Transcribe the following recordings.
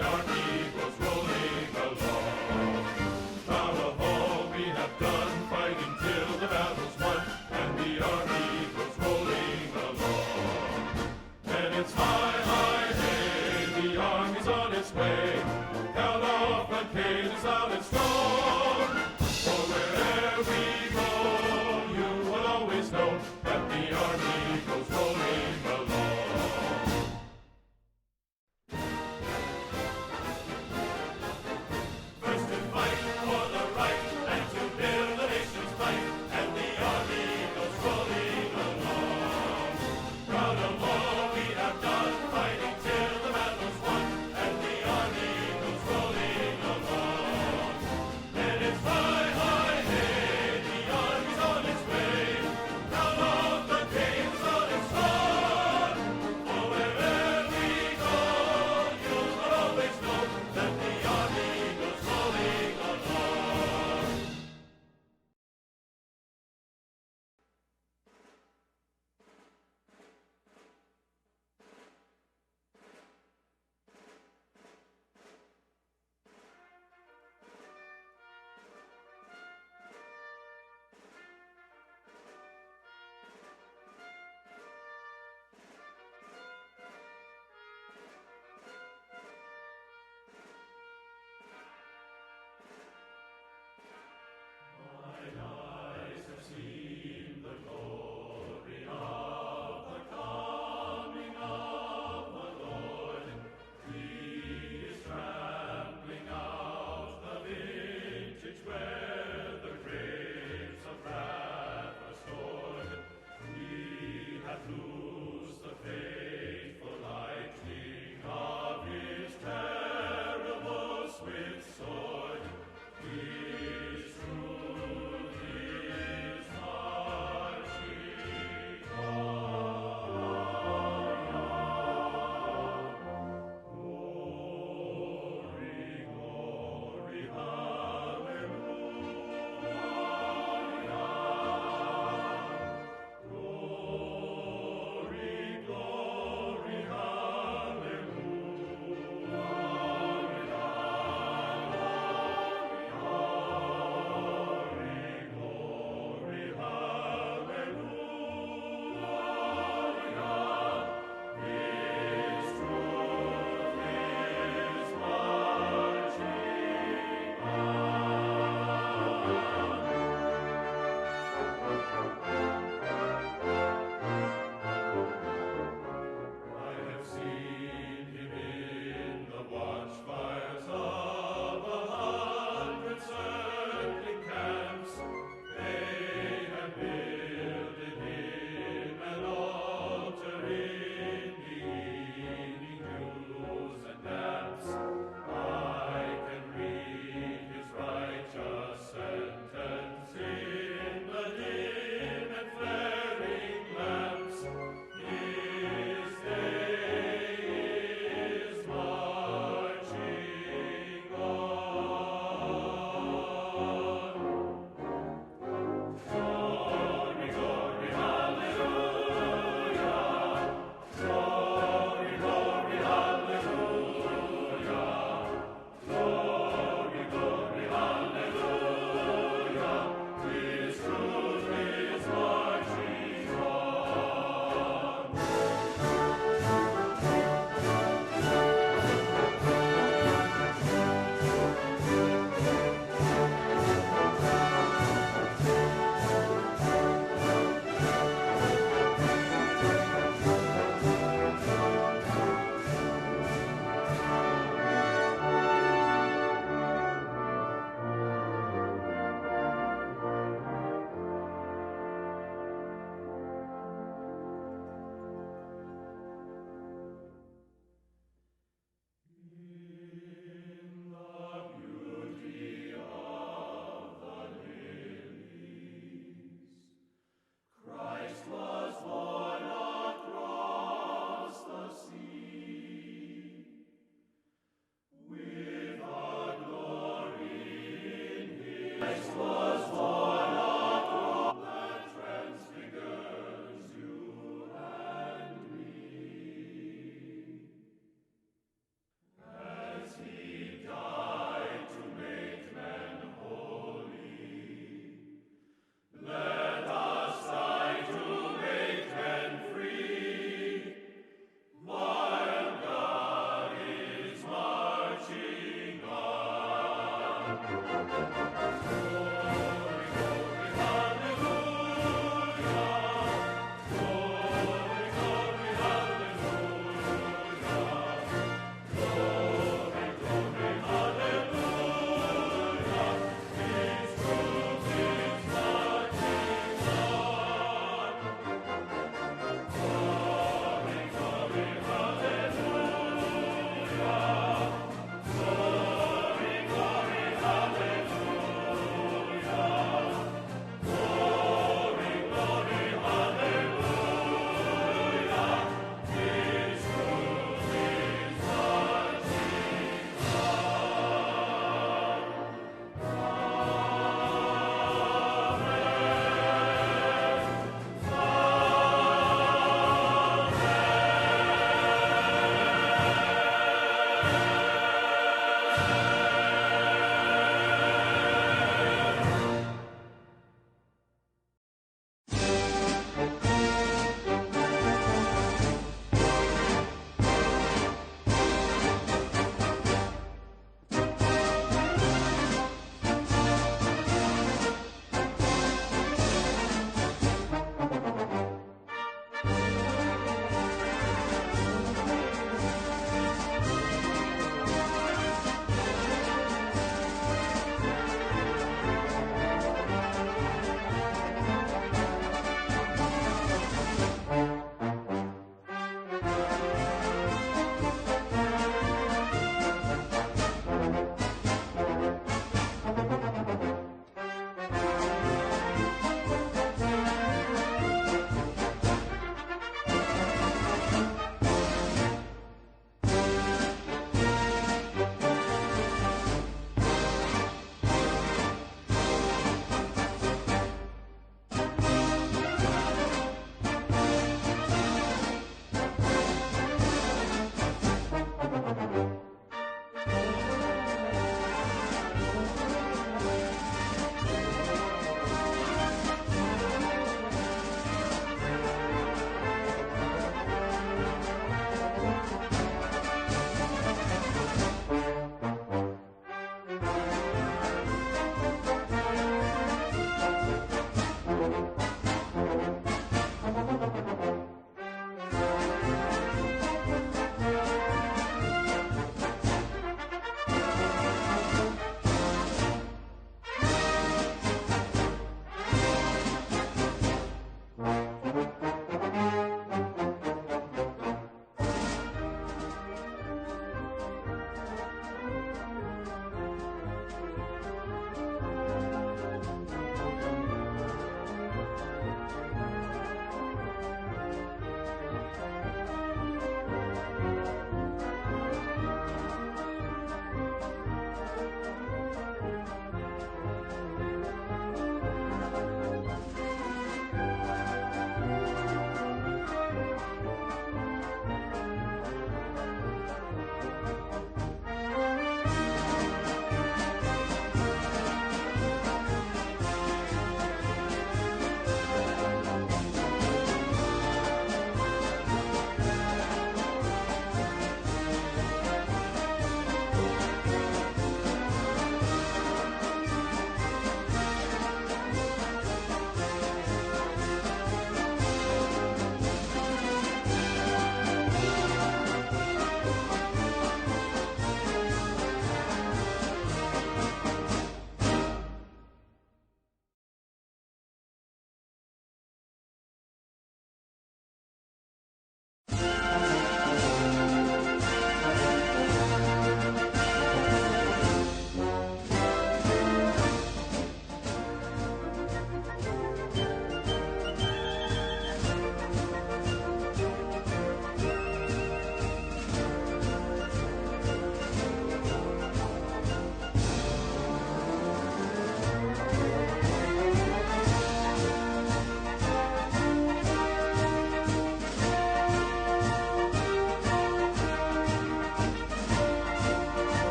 the army goes rolling along. Proud of all we have done, fighting till the battle's won, and the army goes rolling along. And it's high, high, hey, the army's on its way. Count off the cadence loud and strong. For wherever we go, you will always know that the army goes rolling along. First to fight for the right and to build the nation's might, and the army goes rolling along. Proud of all we have done, fighting till the battle's won, and the army goes rolling along.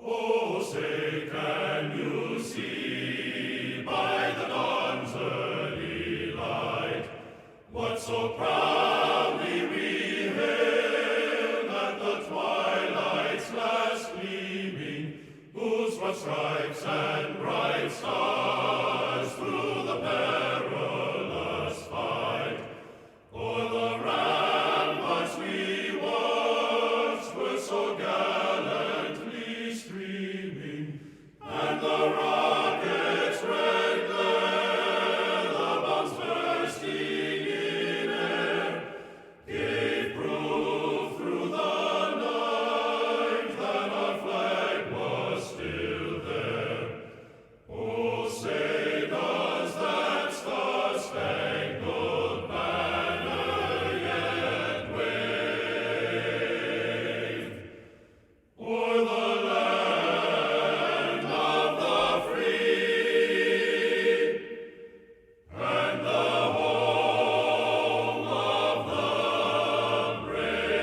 Oh, say, can you see by the dawn's early light what so proudly we hailed at the twilight's last gleaming, whose broad stripes and bright stars through the perilous fight o'er the ramparts we watched were so gallantly streaming, and the rocket's red glare, the bombs bursting in air, gave proof through the night that our flag was still there. Oh, say does that star-spangled banner yet wave o'er the land of the free and the home of the brave?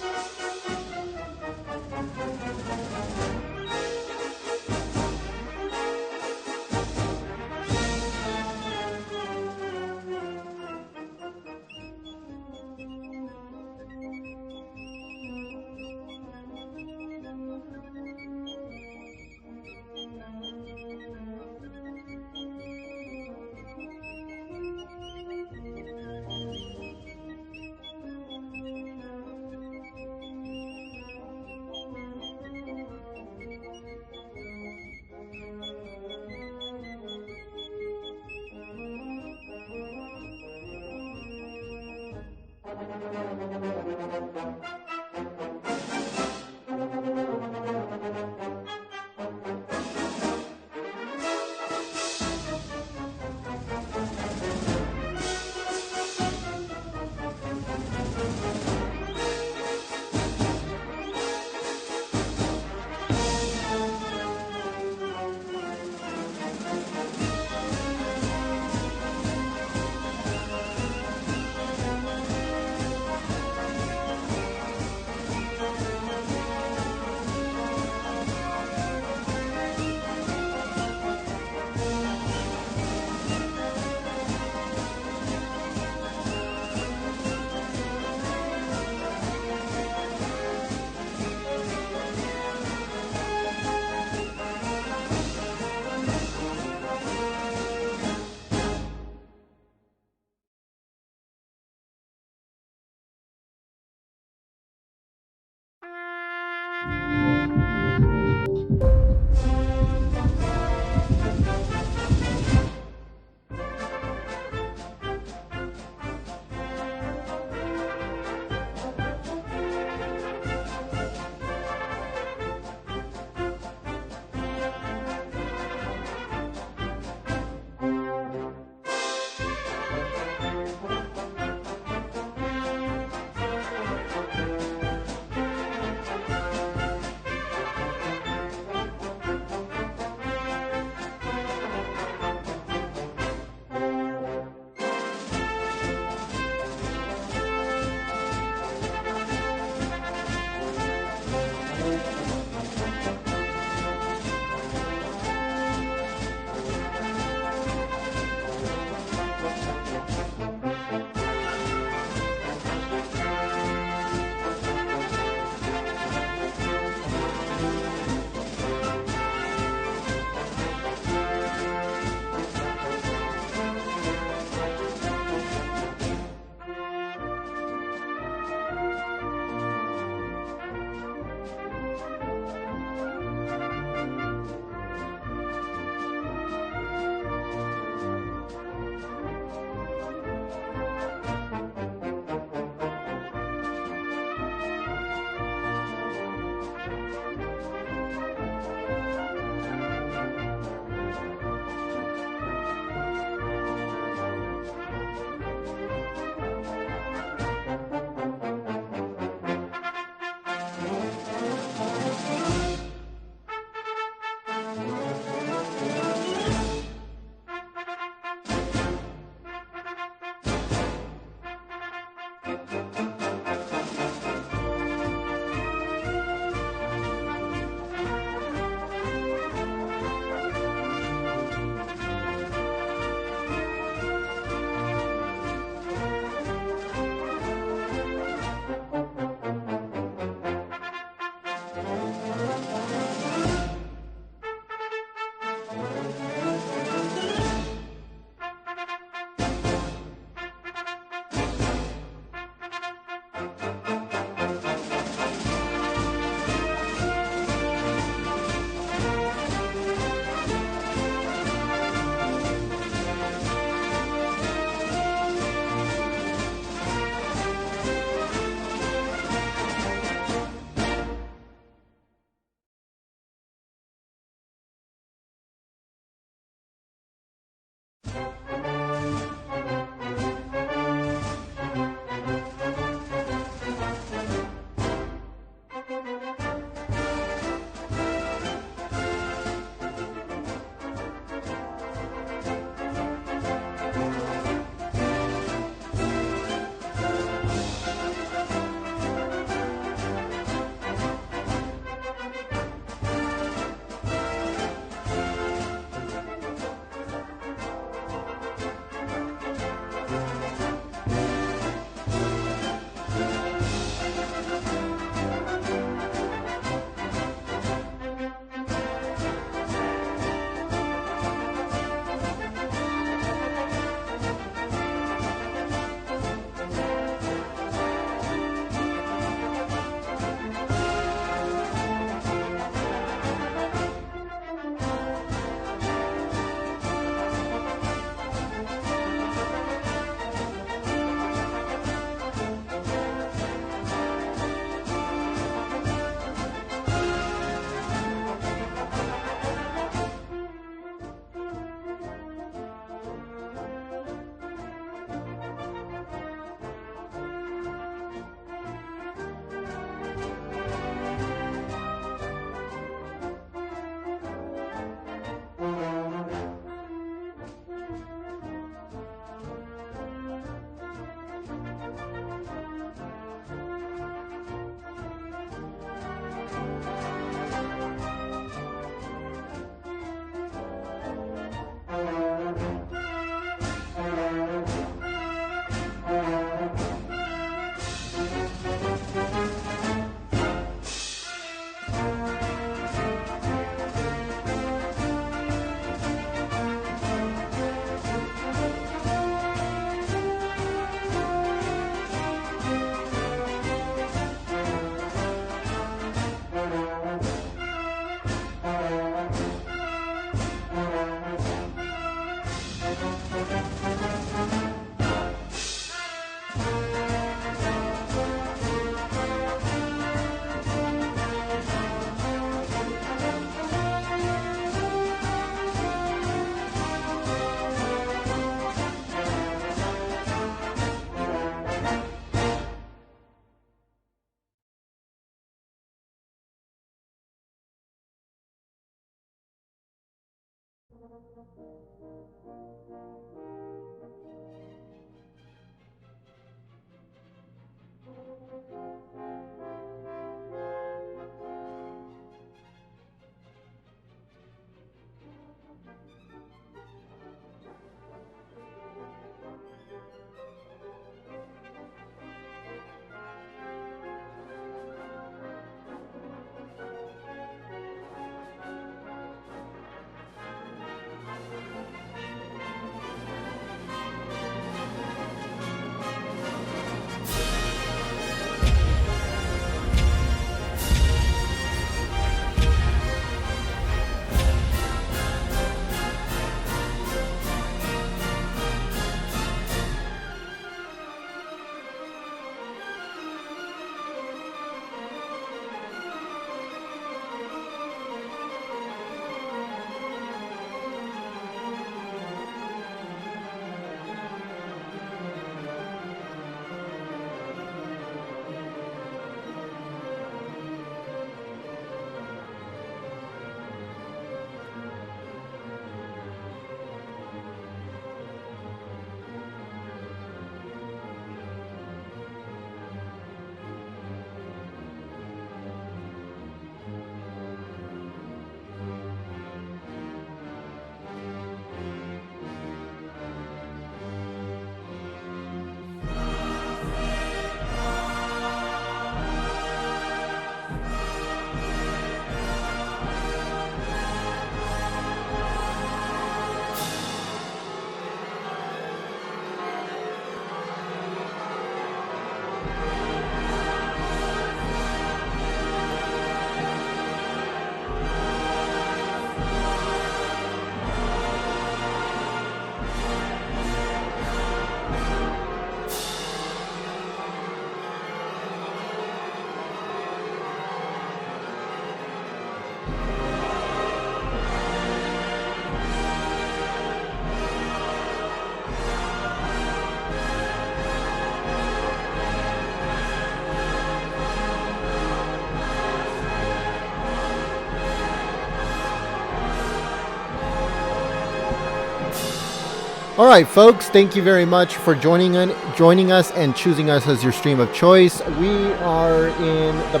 All right, folks, thank you very much for joining us and choosing us as your stream of choice. We are in the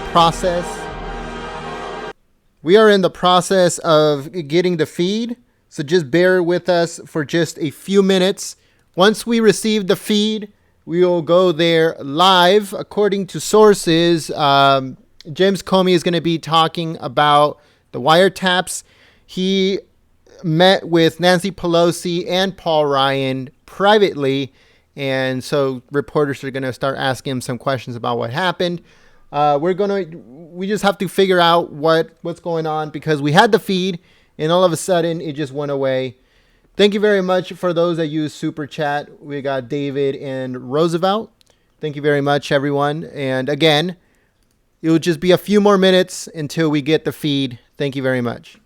process of getting the feed, so just bear with us for just a few minutes. Once we receive the feed, we will go there live. According to sources, James Comey is going to be talking about the wiretaps. He met with Nancy Pelosi and Paul Ryan privately, and so reporters are going to start asking him some questions about what happened. We just have to figure out what's going on, because we had the feed and all of a sudden it just went away. Thank you very much for those that use Super Chat. We got David and Roosevelt. Thank you very much, everyone. And again, it will just be a few more minutes until we get the feed. Thank you very much.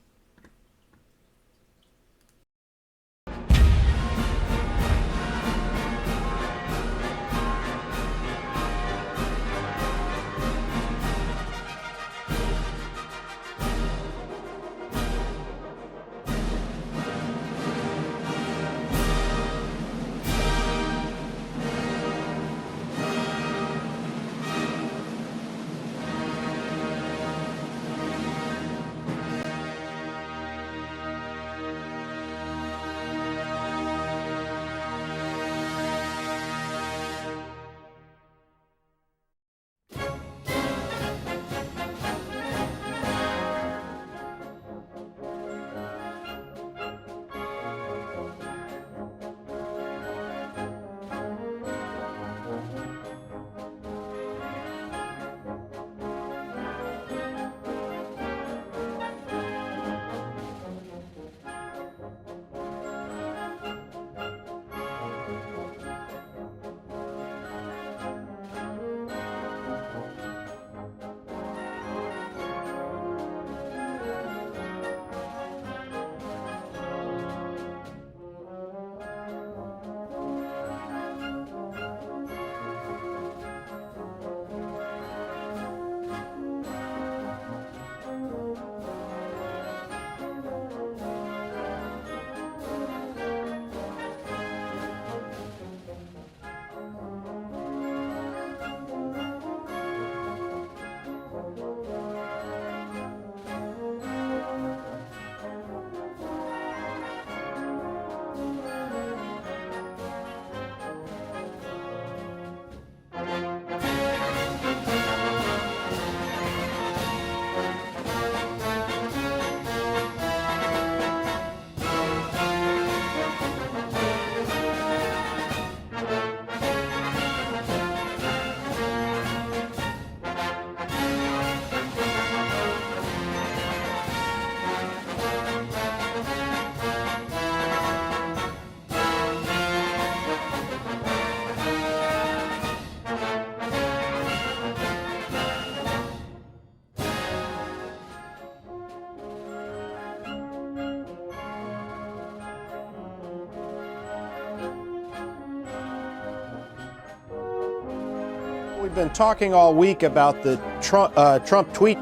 We've been talking all week about the Trump tweet.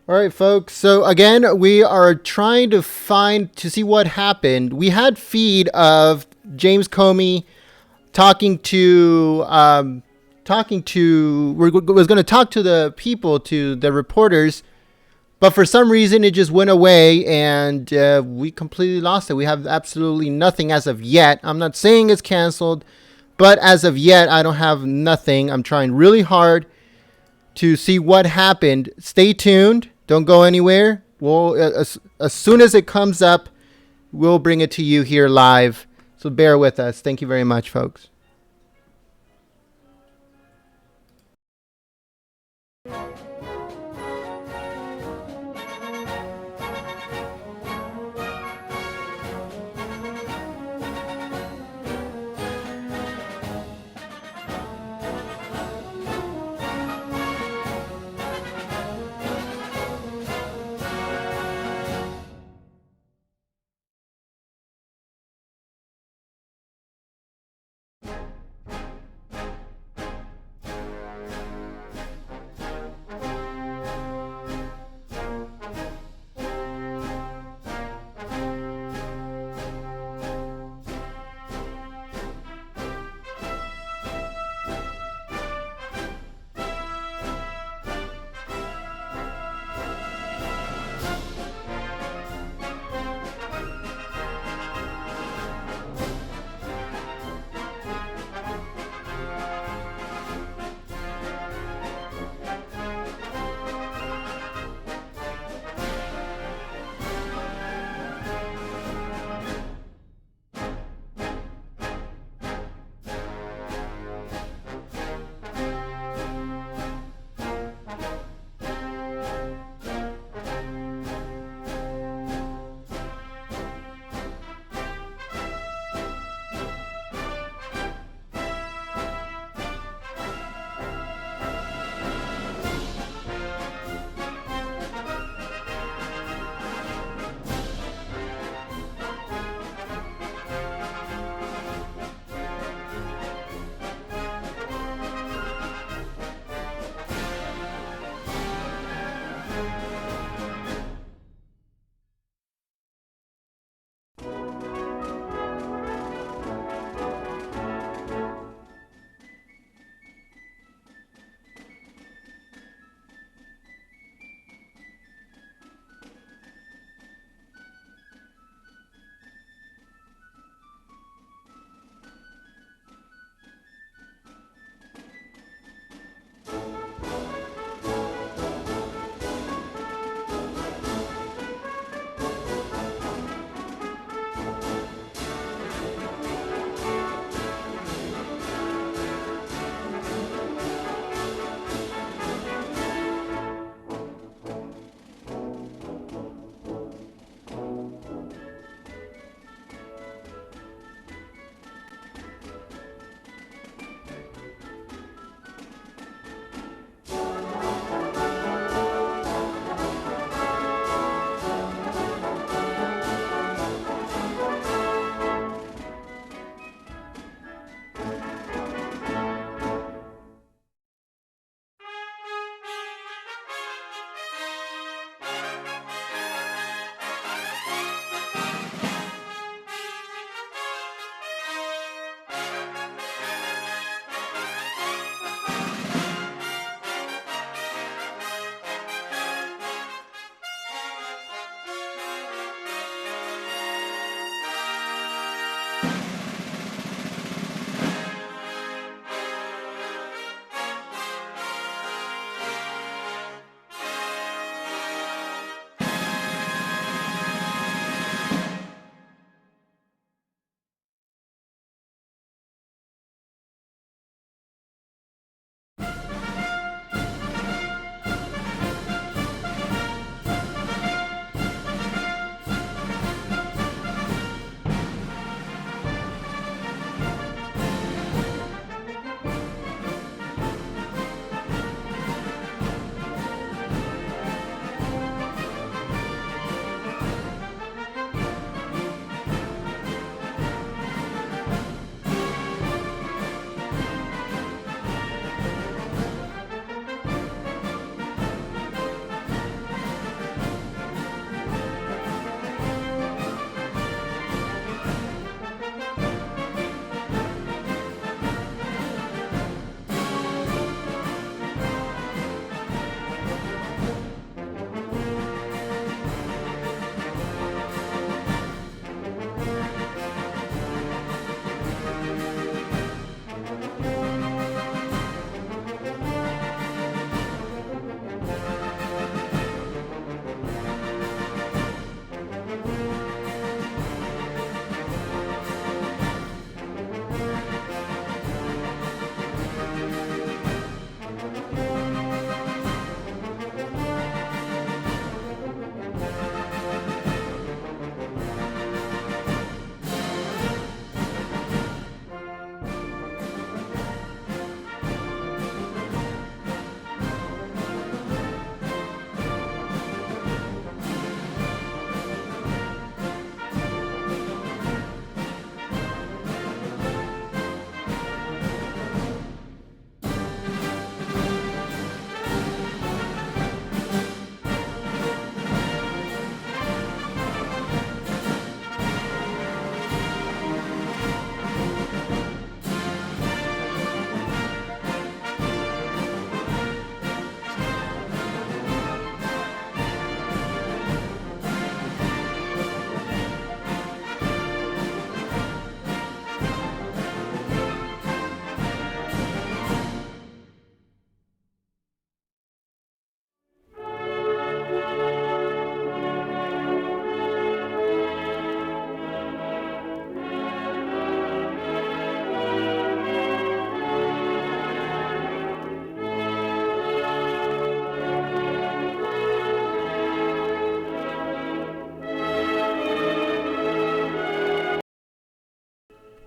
All right, folks. So again, we are trying to see what happened. We had feed of James Comey talking to was going to talk to the people, to the reporters, but for some reason it just went away, and we completely lost it. We have absolutely nothing as of yet. I'm not saying it's canceled, but as of yet, I don't have nothing. I'm trying really hard to see what happened. Stay tuned. Don't go anywhere. We'll, as soon as it comes up, we'll bring it to you here live. So bear with us. Thank you very much, folks.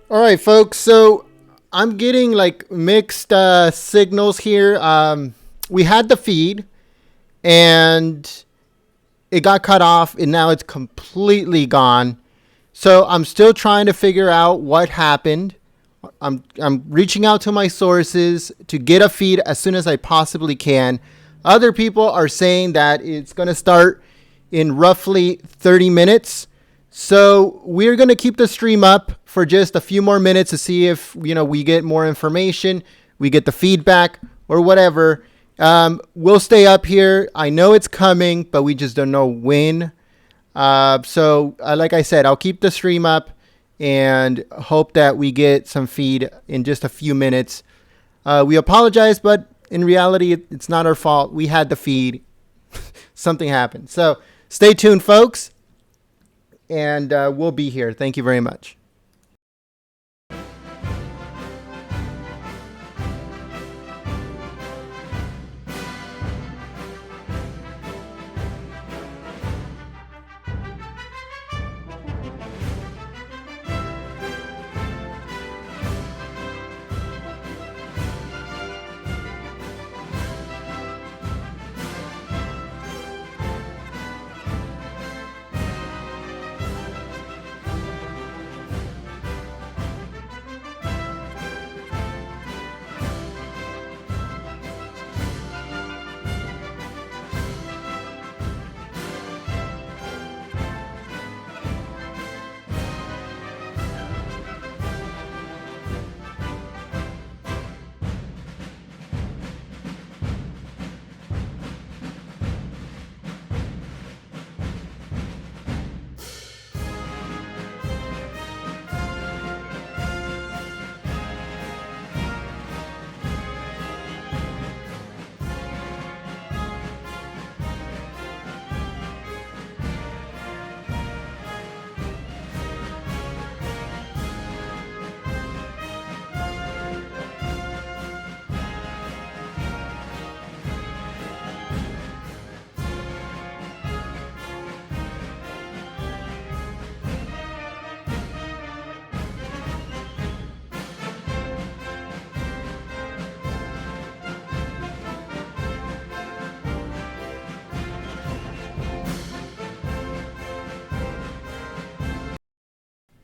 All right, folks. So I'm getting like mixed signals here. We had the feed, and it got cut off, and now it's completely gone. So I'm still trying to figure out what happened. I'm reaching out to my sources to get a feed as soon as I possibly can. Other people are saying that it's going to start in roughly 30 minutes. So we're going to keep the stream up for just a few more minutes to see if, we get more information, we get the feedback or whatever. We'll stay up here. I know it's coming, but we just don't know when. So like I said, I'll keep the stream up and hope that we get some feed in just a few minutes. We apologize, but in reality, it's not our fault. We had the feed. Something happened. So stay tuned, folks, and we'll be here. Thank you very much.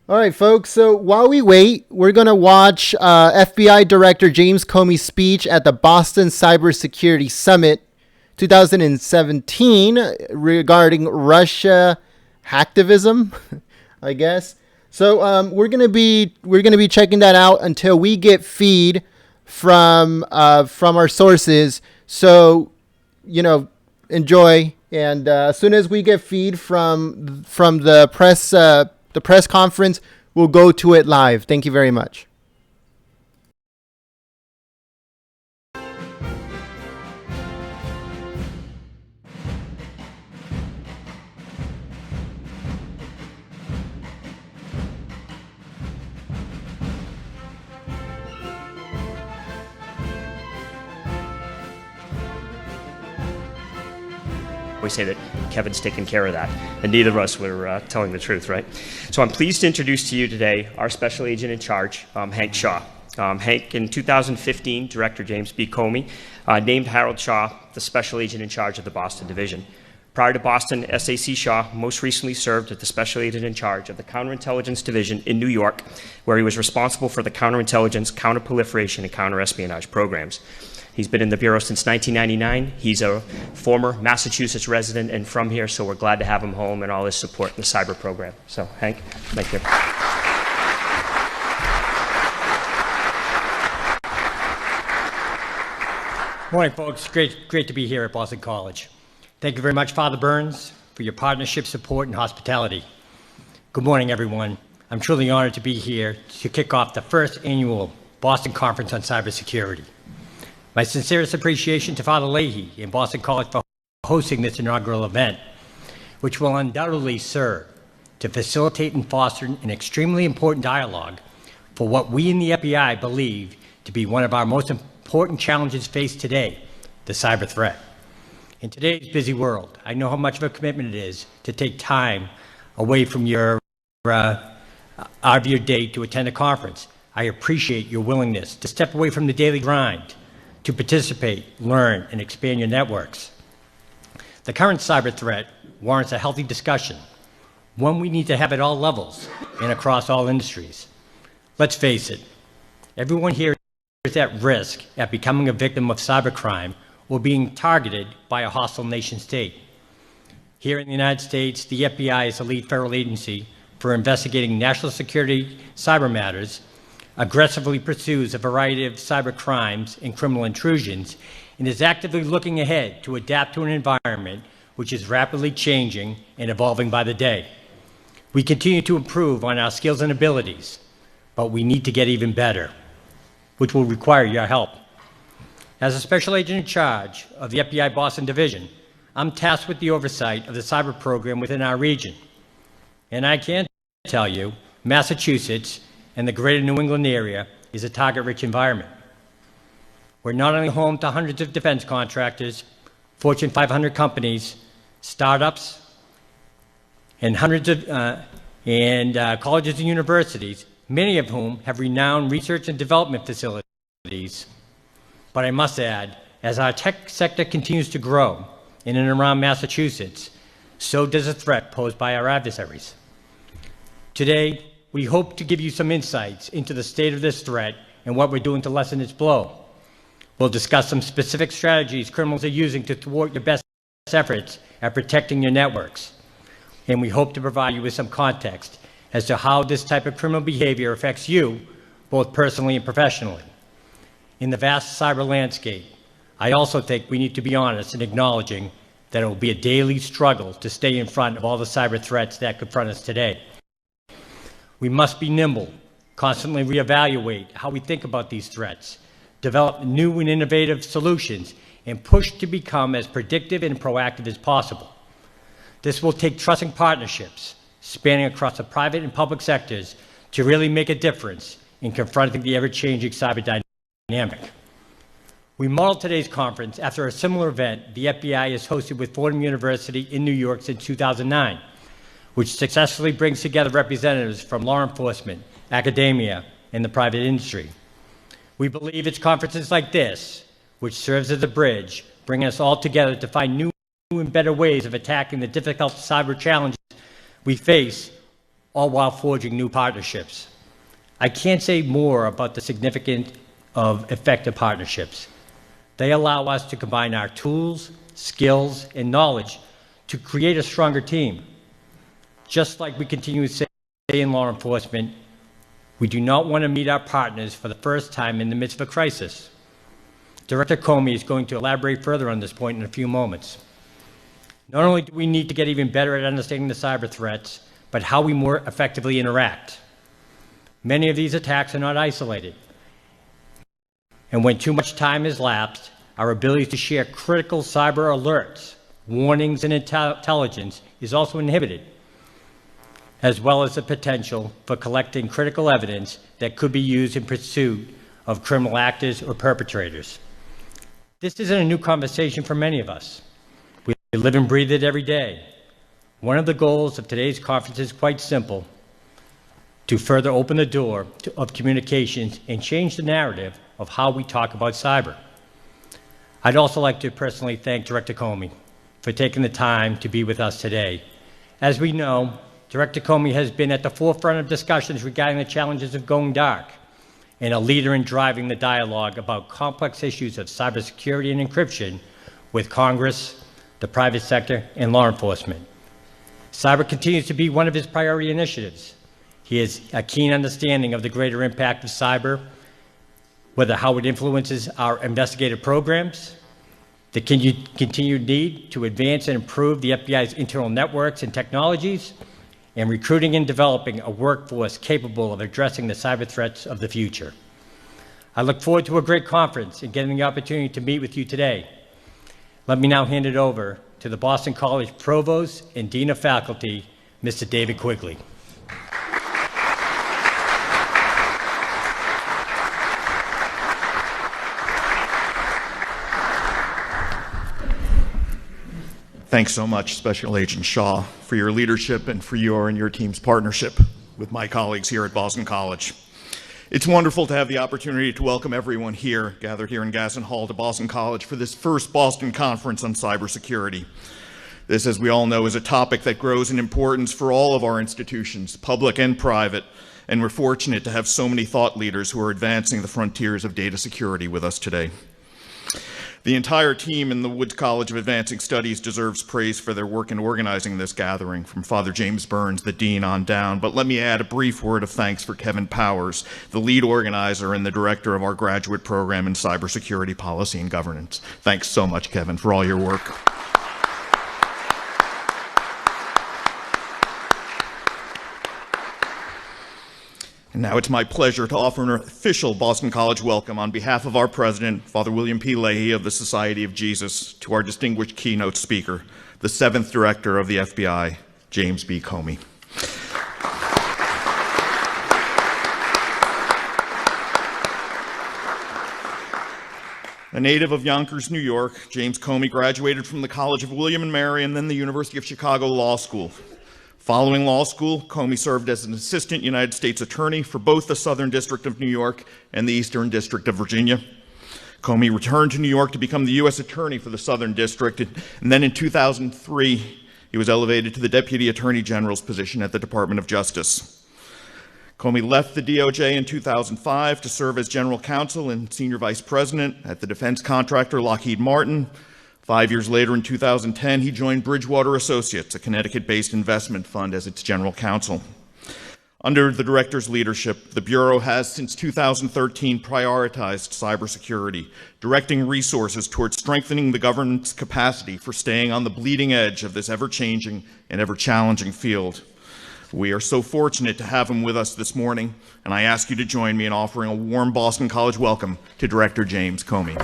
All right, folks. So while we wait, we're going to watch FBI Director James Comey's speech at the Boston Cybersecurity Summit 2017 regarding Russia hacktivism, I guess. So we're gonna be checking that out until we get feed from our sources. So enjoy, and as soon as we get feed from the press conference, we'll go to it live. Thank you very much. We say that Kevin's taking care of that, and neither of us were telling the truth, right? So I'm pleased to introduce to you today our special agent in charge, Hank Shaw. Hank, in 2015, Director James B. Comey named Harold Shaw the special agent in charge of the Boston Division. Prior to Boston, S.A.C. Shaw most recently served as the special agent in charge of the Counterintelligence Division in New York, where he was responsible for the counterintelligence, counterproliferation, and counterespionage programs. He's been in the Bureau since 1999. He's a former Massachusetts resident and from here, so we're glad to have him home and all his support in the cyber program. So, Hank, thank you. Morning, folks. Great to be here at Boston College. Thank you very much, Father Burns, for your partnership, support, and hospitality. Good morning, everyone. I'm truly honored to be here to kick off the first annual Boston Conference on Cybersecurity. My sincerest appreciation to Father Leahy and Boston College for hosting this inaugural event, which will undoubtedly serve to facilitate and foster an extremely important dialogue for what we in the FBI believe to be one of our most important challenges faced today, the cyber threat. In today's busy world, I know how much of a commitment it is to take time away from your out of your day to attend a conference. I appreciate your willingness to step away from the daily grind, to participate, learn, and expand your networks. The current cyber threat warrants a healthy discussion, one we need to have at all levels and across all industries. Let's face it, everyone here is at risk at becoming a victim of cybercrime or being targeted by a hostile nation state. Here in the United States, the FBI is the lead federal agency for investigating national security cyber matters, aggressively pursues a variety of cyber crimes and criminal intrusions, and is actively looking ahead to adapt to an environment which is rapidly changing and evolving by the day. We continue to improve on our skills and abilities, but we need to get even better, which will require your help. As a special agent in charge of the FBI Boston Division, I'm tasked with the oversight of the cyber program within our region. And I can tell you, Massachusetts and the greater New England area is a target-rich environment. We're not only home to hundreds of defense contractors, Fortune 500 companies, startups, and hundreds of colleges and universities, many of whom have renowned research and development facilities. But I must add, as our tech sector continues to grow in and around Massachusetts, so does the threat posed by our adversaries. Today, we hope to give you some insights into the state of this threat and what we're doing to lessen its blow. We'll discuss some specific strategies criminals are using to thwart your best efforts at protecting your networks. And we hope to provide you with some context as to how this type of criminal behavior affects you, both personally and professionally. In the vast cyber landscape, I also think we need to be honest in acknowledging that it will be a daily struggle to stay in front of all the cyber threats that confront us today. We must be nimble, constantly reevaluate how we think about these threats, develop new and innovative solutions, and push to become as predictive and proactive as possible. This will take trusting partnerships, spanning across the private and public sectors, to really make a difference in confronting the ever-changing cyber dynamic. We modeled today's conference after a similar event the FBI has hosted with Fordham University in New York since 2009, which successfully brings together representatives from law enforcement, academia, and the private industry. We believe it's conferences like this, which serves as a bridge, bringing us all together to find new and better ways of attacking the difficult cyber challenges we face, all while forging new partnerships. I can't say more about the significance of effective partnerships. They allow us to combine our tools, skills, and knowledge to create a stronger team. Just like we continue to say in law enforcement, we do not want to meet our partners for the first time in the midst of a crisis. Director Comey is going to elaborate further on this point in a few moments. Not only do we need to get even better at understanding the cyber threats, but how we more effectively interact. Many of these attacks are not isolated. And when too much time has lapsed, our ability to share critical cyber alerts, warnings, and intelligence is also inhibited, as well as the potential for collecting critical evidence that could be used in pursuit of criminal actors or perpetrators. This isn't a new conversation for many of us. We live and breathe it every day. One of the goals of today's conference is quite simple: to further open the door of communications and change the narrative of how we talk about cyber. I'd also like to personally thank Director Comey for taking the time to be with us today. As we know, Director Comey has been at the forefront of discussions regarding the challenges of going dark, and a leader in driving the dialogue about complex issues of cybersecurity and encryption with Congress, the private sector, and law enforcement. Cyber continues to be one of his priority initiatives. He has a keen understanding of the greater impact of cyber, whether how it influences our investigative programs, the continued need to advance and improve the FBI's internal networks and technologies, and recruiting and developing a workforce capable of addressing the cyber threats of the future. I look forward to a great conference and getting the opportunity to meet with you today. Let me now hand it over to the Boston College Provost and Dean of Faculty, Mr. David Quigley. Thanks so much, Special Agent Shaw, for your leadership and for your and your team's partnership with my colleagues here at Boston College. It's wonderful to have the opportunity to welcome everyone here, gathered here in Gaston Hall, to Boston College for this first Boston Conference on Cybersecurity. This, as we all know, is a topic that grows in importance for all of our institutions, public and private, and we're fortunate to have so many thought leaders who are advancing the frontiers of data security with us today. The entire team in the Woods College of Advancing Studies deserves praise for their work in organizing this gathering, from Father James Burns, the dean, on down. But let me add a brief word of thanks for Kevin Powers, the lead organizer and the director of our graduate program in cybersecurity policy and governance. Thanks so much, Kevin, for all your work. And now it's my pleasure to offer an official Boston College welcome on behalf of our president, Father William P. Leahy of the Society of Jesus, to our distinguished keynote speaker, the 7th Director of the FBI, James B. Comey. A native of Yonkers, New York, James Comey graduated from the College of William and Mary and then the University of Chicago Law School. Following law school, Comey served as an assistant United States attorney for both the Southern District of New York and the Eastern District of Virginia. Comey returned to New York to become the U.S. Attorney for the Southern District, and then in 2003, he was elevated to the Deputy Attorney General's position at the Department of Justice. Comey left the DOJ in 2005 to serve as General Counsel and Senior Vice President at the defense contractor Lockheed Martin. 5 years later, in 2010, he joined Bridgewater Associates, a Connecticut-based investment fund, as its general counsel. Under the director's leadership, the Bureau has, since 2013, prioritized cybersecurity, directing resources towards strengthening the government's capacity for staying on the bleeding edge of this ever-changing and ever-challenging field. We are so fortunate to have him with us this morning, and I ask you to join me in offering a warm Boston College welcome to Director James Comey.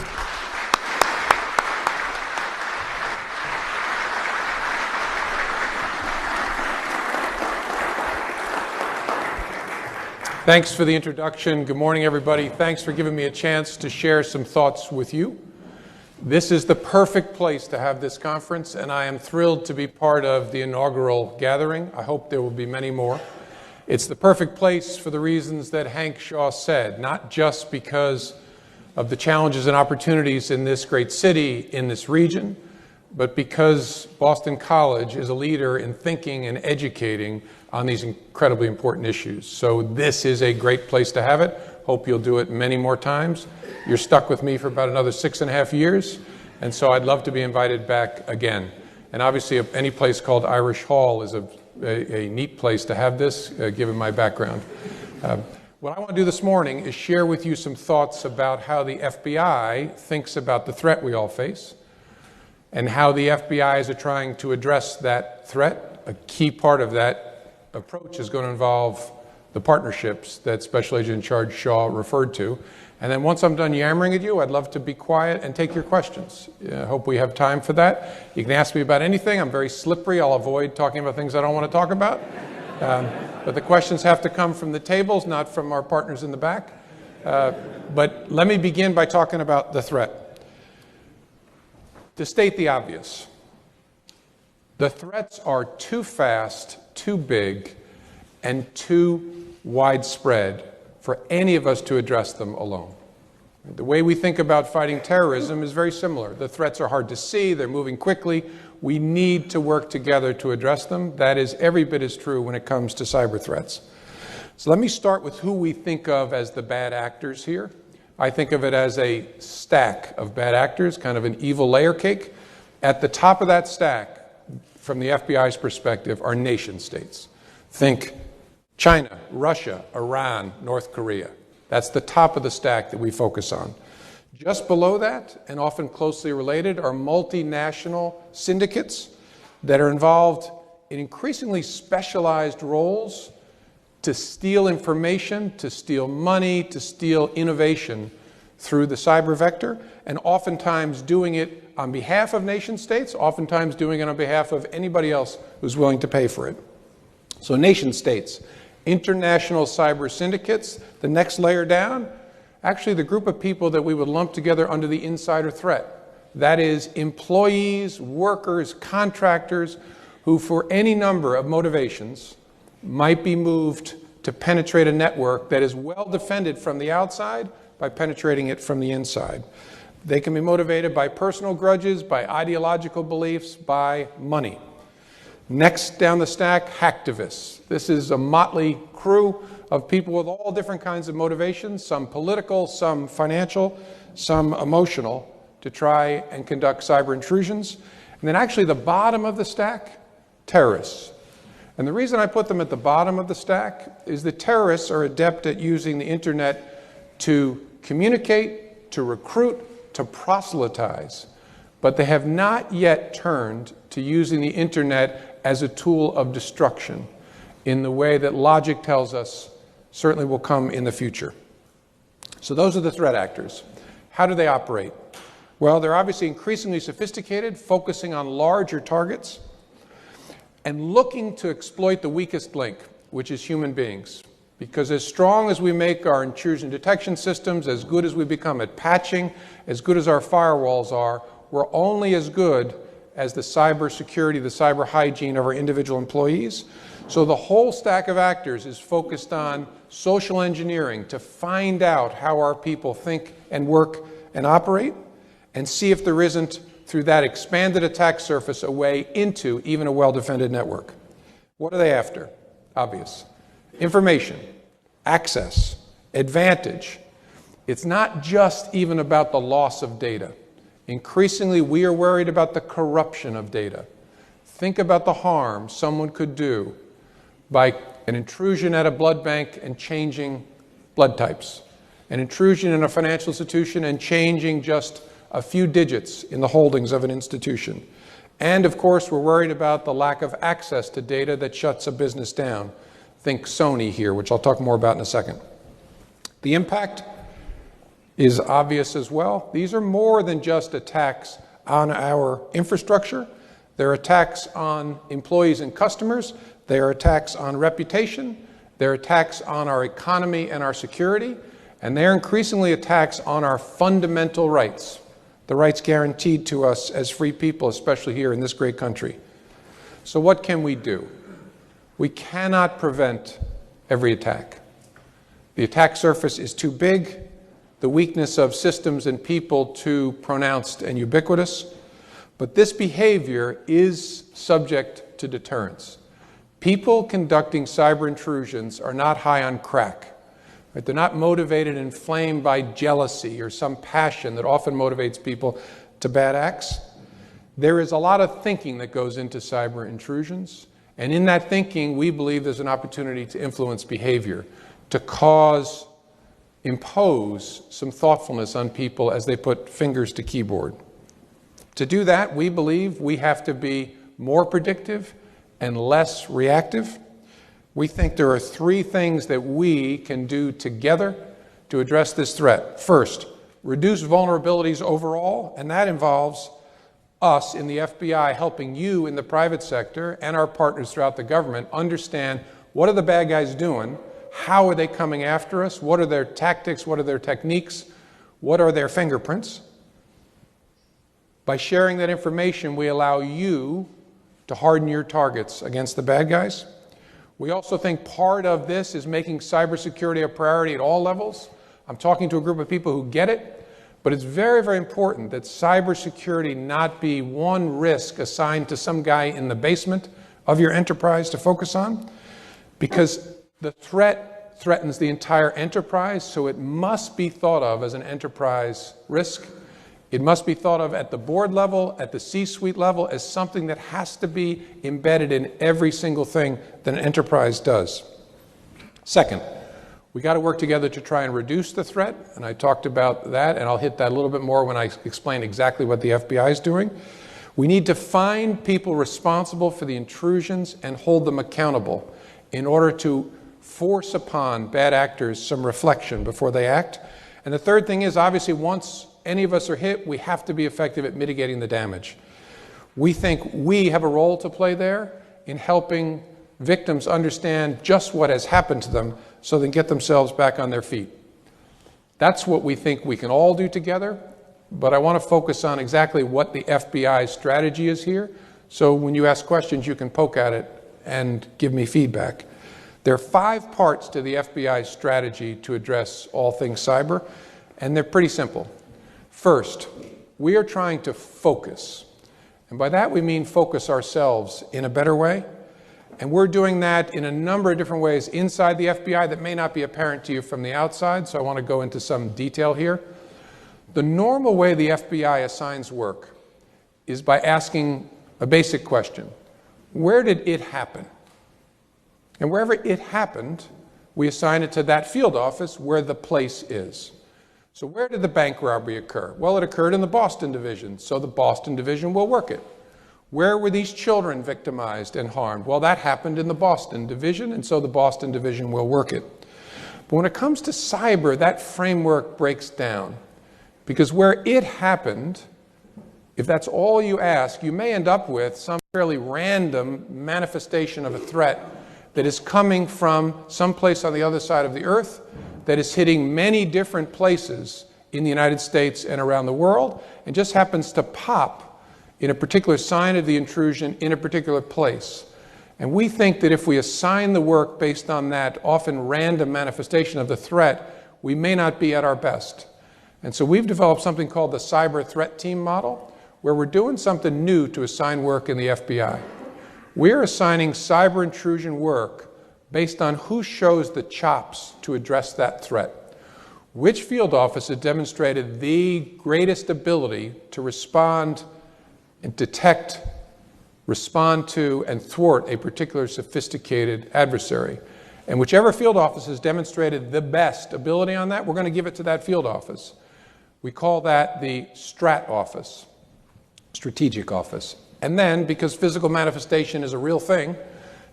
Thanks for the introduction. Good morning, everybody. Thanks for giving me a chance to share some thoughts with you. This is the perfect place to have this conference, and I am thrilled to be part of the inaugural gathering. I hope there will be many more. It's the perfect place for the reasons that Hank Shaw said, not just because of the challenges and opportunities in this great city, in this region, but because Boston College is a leader in thinking and educating on these incredibly important issues. So this is a great place to have it. Hope you'll do it many more times. You're stuck with me for about another 6.5 years, and so I'd love to be invited back again. And obviously, any place called Irish Hall is a neat place to have this, given my background. What I want to do this morning is share with you some thoughts about how the FBI thinks about the threat we all face, and how the FBI is trying to address that threat. A key part of that approach is going to involve the partnerships that Special Agent in Charge Shaw referred to. And then once I'm done yammering at you, I'd love to be quiet and take your questions. I hope we have time for that. You can ask me about anything. I'm very slippery. I'll avoid talking about things I don't want to talk about. But the questions have to come from the tables, not from our partners in the back. But let me begin by talking about the threat. To state the obvious, the threats are too fast, too big, and too widespread for any of us to address them alone. The way we think about fighting terrorism is very similar. The threats are hard to see, they're moving quickly. We need to work together to address them. That is every bit as true when it comes to cyber threats. So let me start with who we think of as the bad actors here. I think of it as a stack of bad actors, kind of an evil layer cake. At the top of that stack, from the FBI's perspective, are nation states. Think China, Russia, Iran, North Korea. That's the top of the stack that we focus on. Just below that, and often closely related, are multinational syndicates that are involved in increasingly specialized roles to steal information, to steal money, to steal innovation through the cyber vector, and oftentimes doing it on behalf of nation states, oftentimes doing it on behalf of anybody else who's willing to pay for it. So nation states, international cyber syndicates, the next layer down, actually the group of people that we would lump together under the insider threat. That is employees, workers, contractors who for any number of motivations might be moved to penetrate a network that is well defended from the outside by penetrating it from the inside. They can be motivated by personal grudges, by ideological beliefs, by money. Next down the stack, hacktivists. This is a motley crew of people with all different kinds of motivations, some political, some financial, some emotional, to try and conduct cyber intrusions. And then actually the bottom of the stack, terrorists. And the reason I put them at the bottom of the stack is that terrorists are adept at using the internet to communicate, to recruit, to proselytize. But they have not yet turned to using the internet as a tool of destruction in the way that logic tells us certainly will come in the future. So those are the threat actors. How do they operate? Well, they're obviously increasingly sophisticated, focusing on larger targets and looking to exploit the weakest link, which is human beings. Because as strong as we make our intrusion detection systems, as good as we become at patching, as good as our firewalls are, we're only as good as the cyber security, the cyber hygiene of our individual employees. So the whole stack of actors is focused on social engineering to find out how our people think and work and operate, and see if there isn't, through that expanded attack surface, a way into even a well-defended network. What are they after? Obvious. Information, access, advantage. It's not just even about the loss of data. Increasingly, we are worried about the corruption of data. Think about the harm someone could do by an intrusion at a blood bank and changing blood types, an intrusion in a financial institution and changing just a few digits in the holdings of an institution. And of course, we're worried about the lack of access to data that shuts a business down. Think Sony here, which I'll talk more about in a second. The impact is obvious as well. These are more than just attacks on our infrastructure. They're attacks on employees and customers. They are attacks on reputation. They're attacks on our economy and our security. And they're increasingly attacks on our fundamental rights, the rights guaranteed to us as free people, especially here in this great country. So what can we do? We cannot prevent every attack. The attack surface is too big, the weakness of systems and people too pronounced and ubiquitous. But this behavior is subject to deterrence. People conducting cyber intrusions are not high on crack. Right? They're not motivated and inflamed by jealousy or some passion that often motivates people to bad acts. There is a lot of thinking that goes into cyber intrusions. And in that thinking, we believe there's an opportunity to influence behavior, to impose some thoughtfulness on people as they put fingers to keyboard. To do that, we believe we have to be more predictive and less reactive. We think there are three things that we can do together to address this threat. First, reduce vulnerabilities overall, and that involves us in the FBI helping you in the private sector and our partners throughout the government understand what are the bad guys doing, how are they coming after us, what are their tactics, what are their techniques, what are their fingerprints. By sharing that information, we allow you to harden your targets against the bad guys. We also think part of this is making cybersecurity a priority at all levels. I'm talking to a group of people who get it, but it's very, very important that cybersecurity not be one risk assigned to some guy in the basement of your enterprise to focus on, because the threat threatens the entire enterprise, so it must be thought of as an enterprise risk. It must be thought of at the board level, at the C-suite level, as something that has to be embedded in every single thing that an enterprise does. Second, we got to work together to try and reduce the threat, and I talked about that, and I'll hit that a little bit more when I explain exactly what the FBI is doing. We need to find people responsible for the intrusions and hold them accountable in order to force upon bad actors some reflection before they act. And the third thing is, obviously, once any of us are hit, we have to be effective at mitigating the damage. We think we have a role to play there in helping victims understand just what has happened to them so they can get themselves back on their feet. That's what we think we can all do together, but I want to focus on exactly what the FBI's strategy is here, so when you ask questions, you can poke at it and give me feedback. There are 5 parts to the FBI's strategy to address all things cyber, and they're pretty simple. First, we are trying to focus. And by that we mean focus ourselves in a better way. And we're doing that in a number of different ways inside the FBI that may not be apparent to you from the outside, so I want to go into some detail here. The normal way the FBI assigns work is by asking a basic question. Where did it happen? And wherever it happened, we assign it to that field office where the place is. So where did the bank robbery occur? Well, it occurred in the Boston Division, so the Boston Division will work it. Where were these children victimized and harmed? Well, that happened in the Boston Division, and so the Boston Division will work it. But when it comes to cyber, that framework breaks down. Because where it happened, if that's all you ask, you may end up with some fairly random manifestation of a threat that is coming from someplace on the other side of the earth, that is hitting many different places in the United States and around the world, and just happens to pop in a particular sign of the intrusion in a particular place. And we think that if we assign the work based on that often random manifestation of the threat, we may not be at our best. And so we've developed something called the Cyber Threat Team model, where we're doing something new to assign work in the FBI. We're assigning cyber intrusion work based on who shows the chops to address that threat. Which field office has demonstrated the greatest ability to respond and detect, respond to, and thwart a particular sophisticated adversary. And whichever field office has demonstrated the best ability on that, we're going to give it to that field office. We call that the Strat Office, Strategic Office. And then, because physical manifestation is a real thing,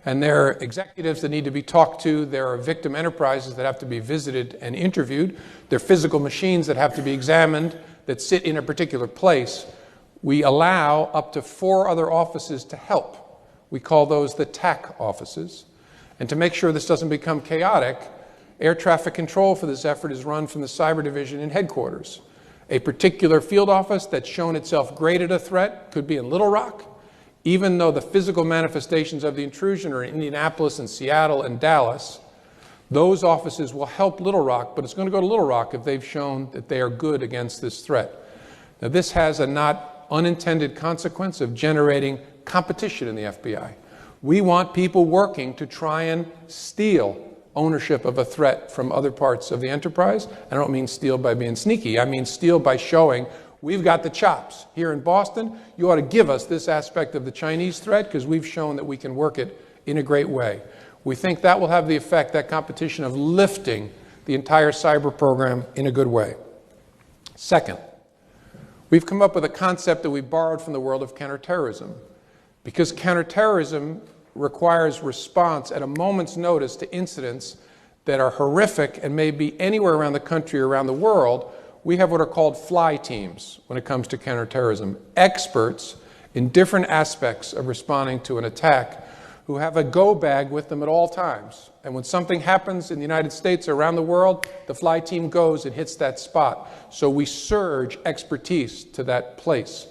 and there are executives that need to be talked to, there are victim enterprises that have to be visited and interviewed, there are physical machines that have to be examined that sit in a particular place, we allow up to 4 other offices to help. We call those the TAC offices. And to make sure this doesn't become chaotic, air traffic control for this effort is run from the Cyber Division in headquarters. A particular field office that's shown itself great at a threat could be in Little Rock, even though the physical manifestations of the intrusion are in Indianapolis and Seattle and Dallas. Those offices will help Little Rock, but it's going to go to Little Rock if they've shown that they are good against this threat. Now, this has a not unintended consequence of generating competition in the FBI. We want people working to try and steal ownership of a threat from other parts of the enterprise. I don't mean steal by being sneaky. I mean steal by showing we've got the chops. Here in Boston, you ought to give us this aspect of the Chinese threat because we've shown that we can work it in a great way. We think that will have the effect, that competition, of lifting the entire cyber program in a good way. Second, we've come up with a concept that we borrowed from the world of counterterrorism. Because counterterrorism requires response at a moment's notice to incidents that are horrific and may be anywhere around the country or around the world, we have what are called fly teams when it comes to counterterrorism. Experts in different aspects of responding to an attack who have a go bag with them at all times. And when something happens in the United States or around the world, the fly team goes and hits that spot. So we surge expertise to that place.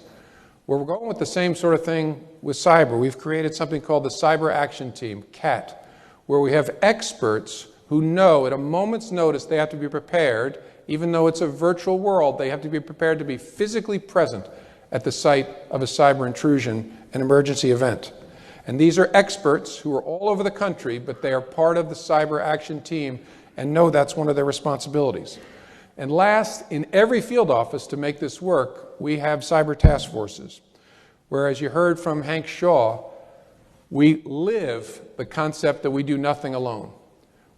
Well, we're going with the same sort of thing with cyber. We've created something called the Cyber Action Team, CAT, where we have experts who know at a moment's notice they have to be prepared. Even though it's a virtual world, they have to be prepared to be physically present at the site of a cyber intrusion, an emergency event. And these are experts who are all over the country, but they are part of the Cyber Action Team and know that's one of their responsibilities. And last, in every field office to make this work, we have cyber task forces, where, as you heard from Hank Shaw, we live the concept that we do nothing alone.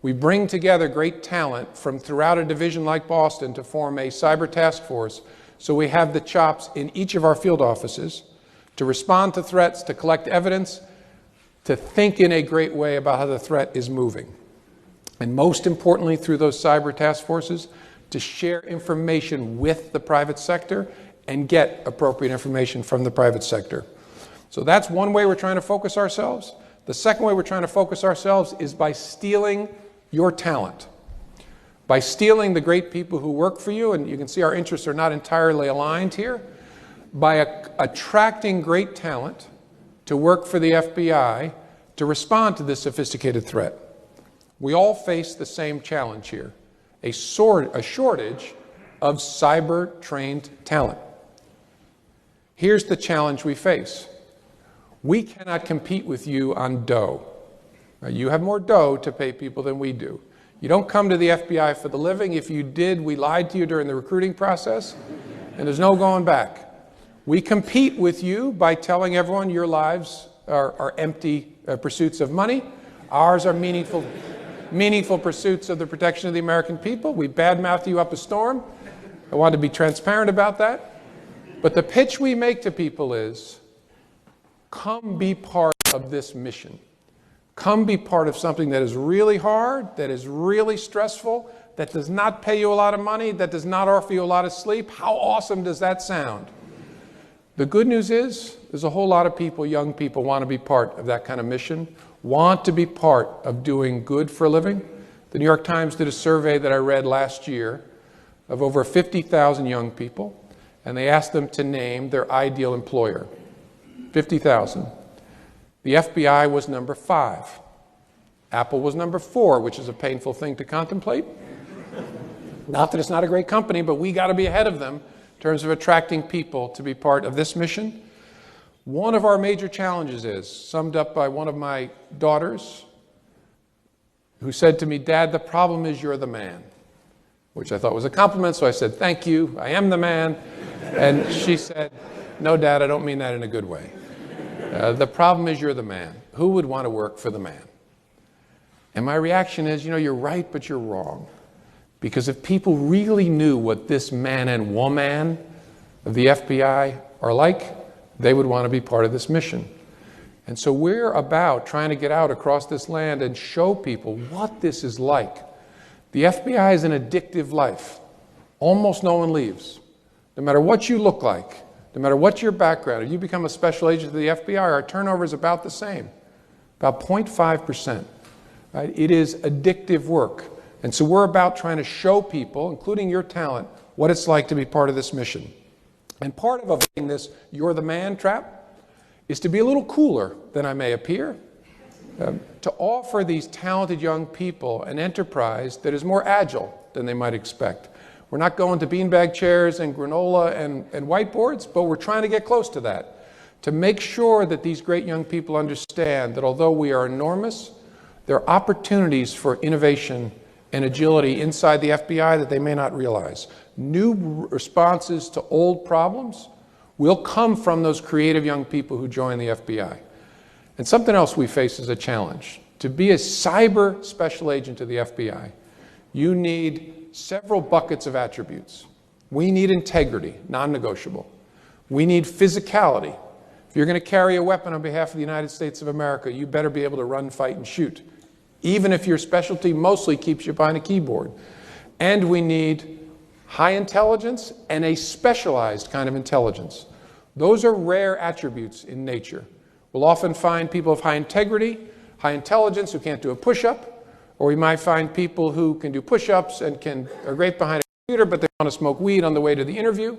We bring together great talent from throughout a division like Boston to form a cyber task force, so we have the chops in each of our field offices to respond to threats, to collect evidence, to think in a great way about how the threat is moving. And most importantly, through those cyber task forces, to share information with the private sector and get appropriate information from the private sector. So that's one way we're trying to focus ourselves. The second way we're trying to focus ourselves is by stealing your talent, by stealing the great people who work for you, and you can see our interests are not entirely aligned here, by attracting great talent to work for the FBI to respond to this sophisticated threat. We all face the same challenge here, a shortage of cyber-trained talent. Here's the challenge we face. We cannot compete with you on dough. Now, you have more dough to pay people than we do. You don't come to the FBI for the living. If you did, we lied to you during the recruiting process, and there's no going back. We compete with you by telling everyone your lives are empty pursuits of money. Ours are meaningful pursuits of the protection of the American people. We badmouth you up a storm. I want to be transparent about that. But the pitch we make to people is, come be part of this mission. Come be part of something that is really hard, that is really stressful, that does not pay you a lot of money, that does not offer you a lot of sleep. How awesome does that sound? The good news is, there's a whole lot of people, young people, want to be part of that kind of mission, want to be part of doing good for a living. The New York Times did a survey that I read last year of over 50,000 young people, and they asked them to name their ideal employer. 50,000. The FBI was number 5. Apple was number 4, which is a painful thing to contemplate. Not that it's not a great company, but we got to be ahead of them in terms of attracting people to be part of this mission. One of our major challenges is, summed up by one of my daughters, who said to me, "Dad, the problem is you're the man," which I thought was a compliment, so I said, "Thank you, I am the man." And she said, "No, Dad, I don't mean that in a good way. The problem is you're the man. Who would want to work for the man?" And my reaction is, you're right, but you're wrong. Because if people really knew what this man and woman of the FBI are like, they would want to be part of this mission. And so we're about trying to get out across this land and show people what this is like. The FBI is an addictive life. Almost no one leaves. No matter what you look like, no matter what your background, if you become a special agent of the FBI, our turnover is about the same, about 0.5%. Right? It is addictive work. And so we're about trying to show people, including your talent, what it's like to be part of this mission. And part of avoiding this "you're the man" trap is to be a little cooler than I may appear, to offer these talented young people an enterprise that is more agile than they might expect. We're not going to beanbag chairs and granola and whiteboards, but we're trying to get close to that, to make sure that these great young people understand that although we are enormous, there are opportunities for innovation and agility inside the FBI that they may not realize. New responses to old problems will come from those creative young people who join the FBI. And something else we face as a challenge. To be a cyber special agent of the FBI, you need several buckets of attributes. We need integrity, non-negotiable. We need physicality. If you're going to carry a weapon on behalf of the United States of America, you better be able to run, fight, and shoot, even if your specialty mostly keeps you behind a keyboard. And we need high intelligence and a specialized kind of intelligence. Those are rare attributes in nature. We'll often find people of high integrity, high intelligence who can't do a push-up, or we might find people who can do push-ups and are great behind a computer, but they want to smoke weed on the way to the interview.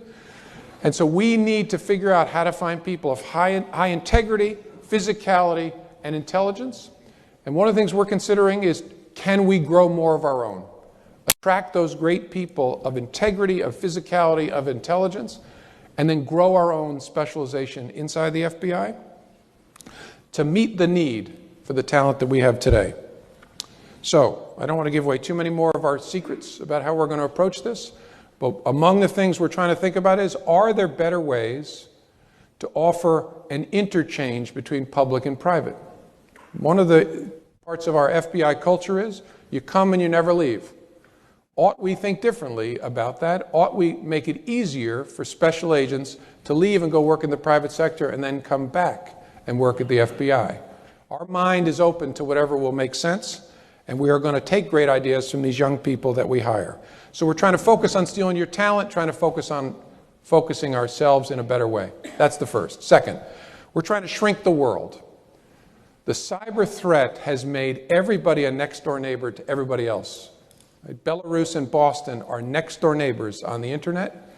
And so we need to figure out how to find people of high integrity, physicality, and intelligence. And one of the things we're considering is, can we grow more of our own? Attract those great people of integrity, of physicality, of intelligence, and then grow our own specialization inside the FBI to meet the need for the talent that we have today. So, I don't want to give away too many more of our secrets about how we're going to approach this, but among the things we're trying to think about is, are there better ways to offer an interchange between public and private? One of the parts of our FBI culture is, you come and you never leave. Ought we think differently about that? Ought we make it easier for special agents to leave and go work in the private sector and then come back and work at the FBI? Our mind is open to whatever will make sense, and we are going to take great ideas from these young people that we hire. So we're trying to focus on stealing your talent, trying to focus on focusing ourselves in a better way. That's the first. Second, we're trying to shrink the world. The cyber threat has made everybody a next-door neighbor to everybody else. Belarus and Boston are next-door neighbors on the internet.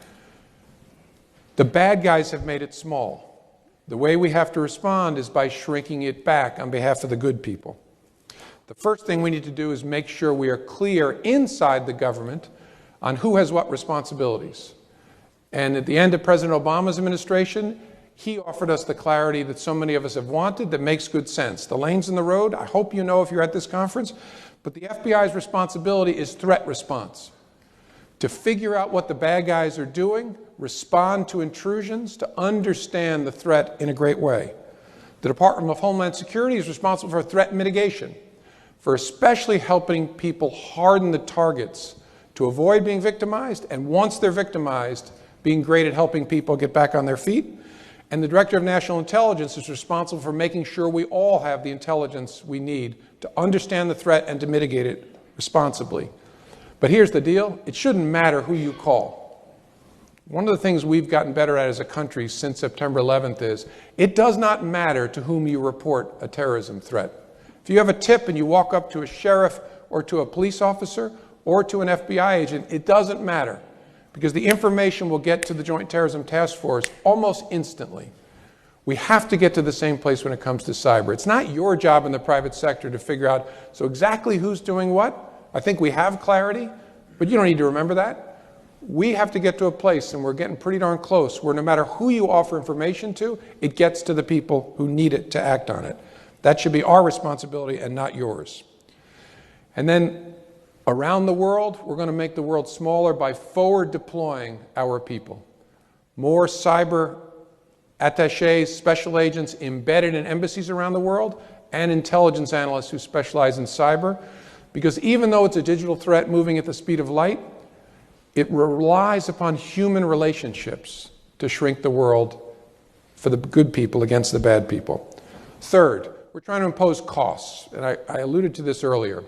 The bad guys have made it small. The way we have to respond is by shrinking it back on behalf of the good people. The first thing we need to do is make sure we are clear inside the government on who has what responsibilities. And at the end of President Obama's administration, he offered us the clarity that so many of us have wanted that makes good sense. The lanes in the road, I hope you know if you're at this conference, but the FBI's responsibility is threat response. To figure out what the bad guys are doing, respond to intrusions, to understand the threat in a great way. The Department of Homeland Security is responsible for threat mitigation, for especially helping people harden the targets to avoid being victimized, and once they're victimized, being great at helping people get back on their feet. And the Director of National Intelligence is responsible for making sure we all have the intelligence we need to understand the threat and to mitigate it responsibly. But here's the deal, it shouldn't matter who you call. One of the things we've gotten better at as a country since September 11th is, it does not matter to whom you report a terrorism threat. If you have a tip and you walk up to a sheriff or to a police officer or to an FBI agent, it doesn't matter, because the information will get to the Joint Terrorism Task Force almost instantly. We have to get to the same place when it comes to cyber. It's not your job in the private sector to figure out so exactly who's doing what. I think we have clarity, but you don't need to remember that. We have to get to a place, and we're getting pretty darn close, where no matter who you offer information to, it gets to the people who need it to act on it. That should be our responsibility and not yours. And then around the world, we're going to make the world smaller by forward deploying our people. More cyber attachés, special agents embedded in embassies around the world, and intelligence analysts who specialize in cyber. Because even though it's a digital threat moving at the speed of light, it relies upon human relationships to shrink the world for the good people against the bad people. Third, we're trying to impose costs, and I alluded to this earlier.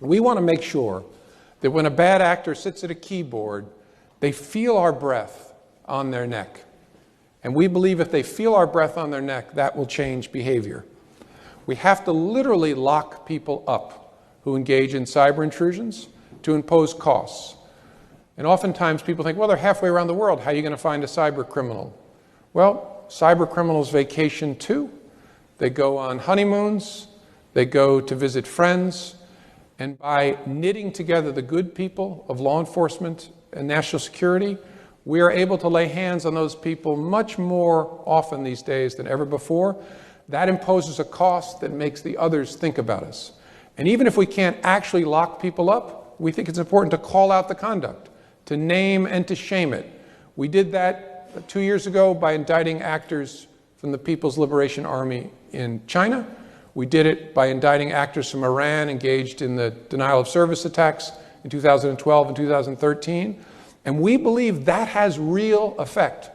We want to make sure that when a bad actor sits at a keyboard, they feel our breath on their neck. And we believe if they feel our breath on their neck, that will change behavior. We have to literally lock people up who engage in cyber intrusions to impose costs. And oftentimes people think, well, they're halfway around the world. How are you going to find a cyber criminal? Well, cyber criminals vacation too. They go on honeymoons. They go to visit friends. And by knitting together the good people of law enforcement and national security, we are able to lay hands on those people much more often these days than ever before. That imposes a cost that makes the others think about us. And even if we can't actually lock people up, we think it's important to call out the conduct, to name and to shame it. We did that 2 years ago by indicting actors from the People's Liberation Army in China. We did it by indicting actors from Iran engaged in the denial of service attacks in 2012 and 2013. And we believe that has real effect.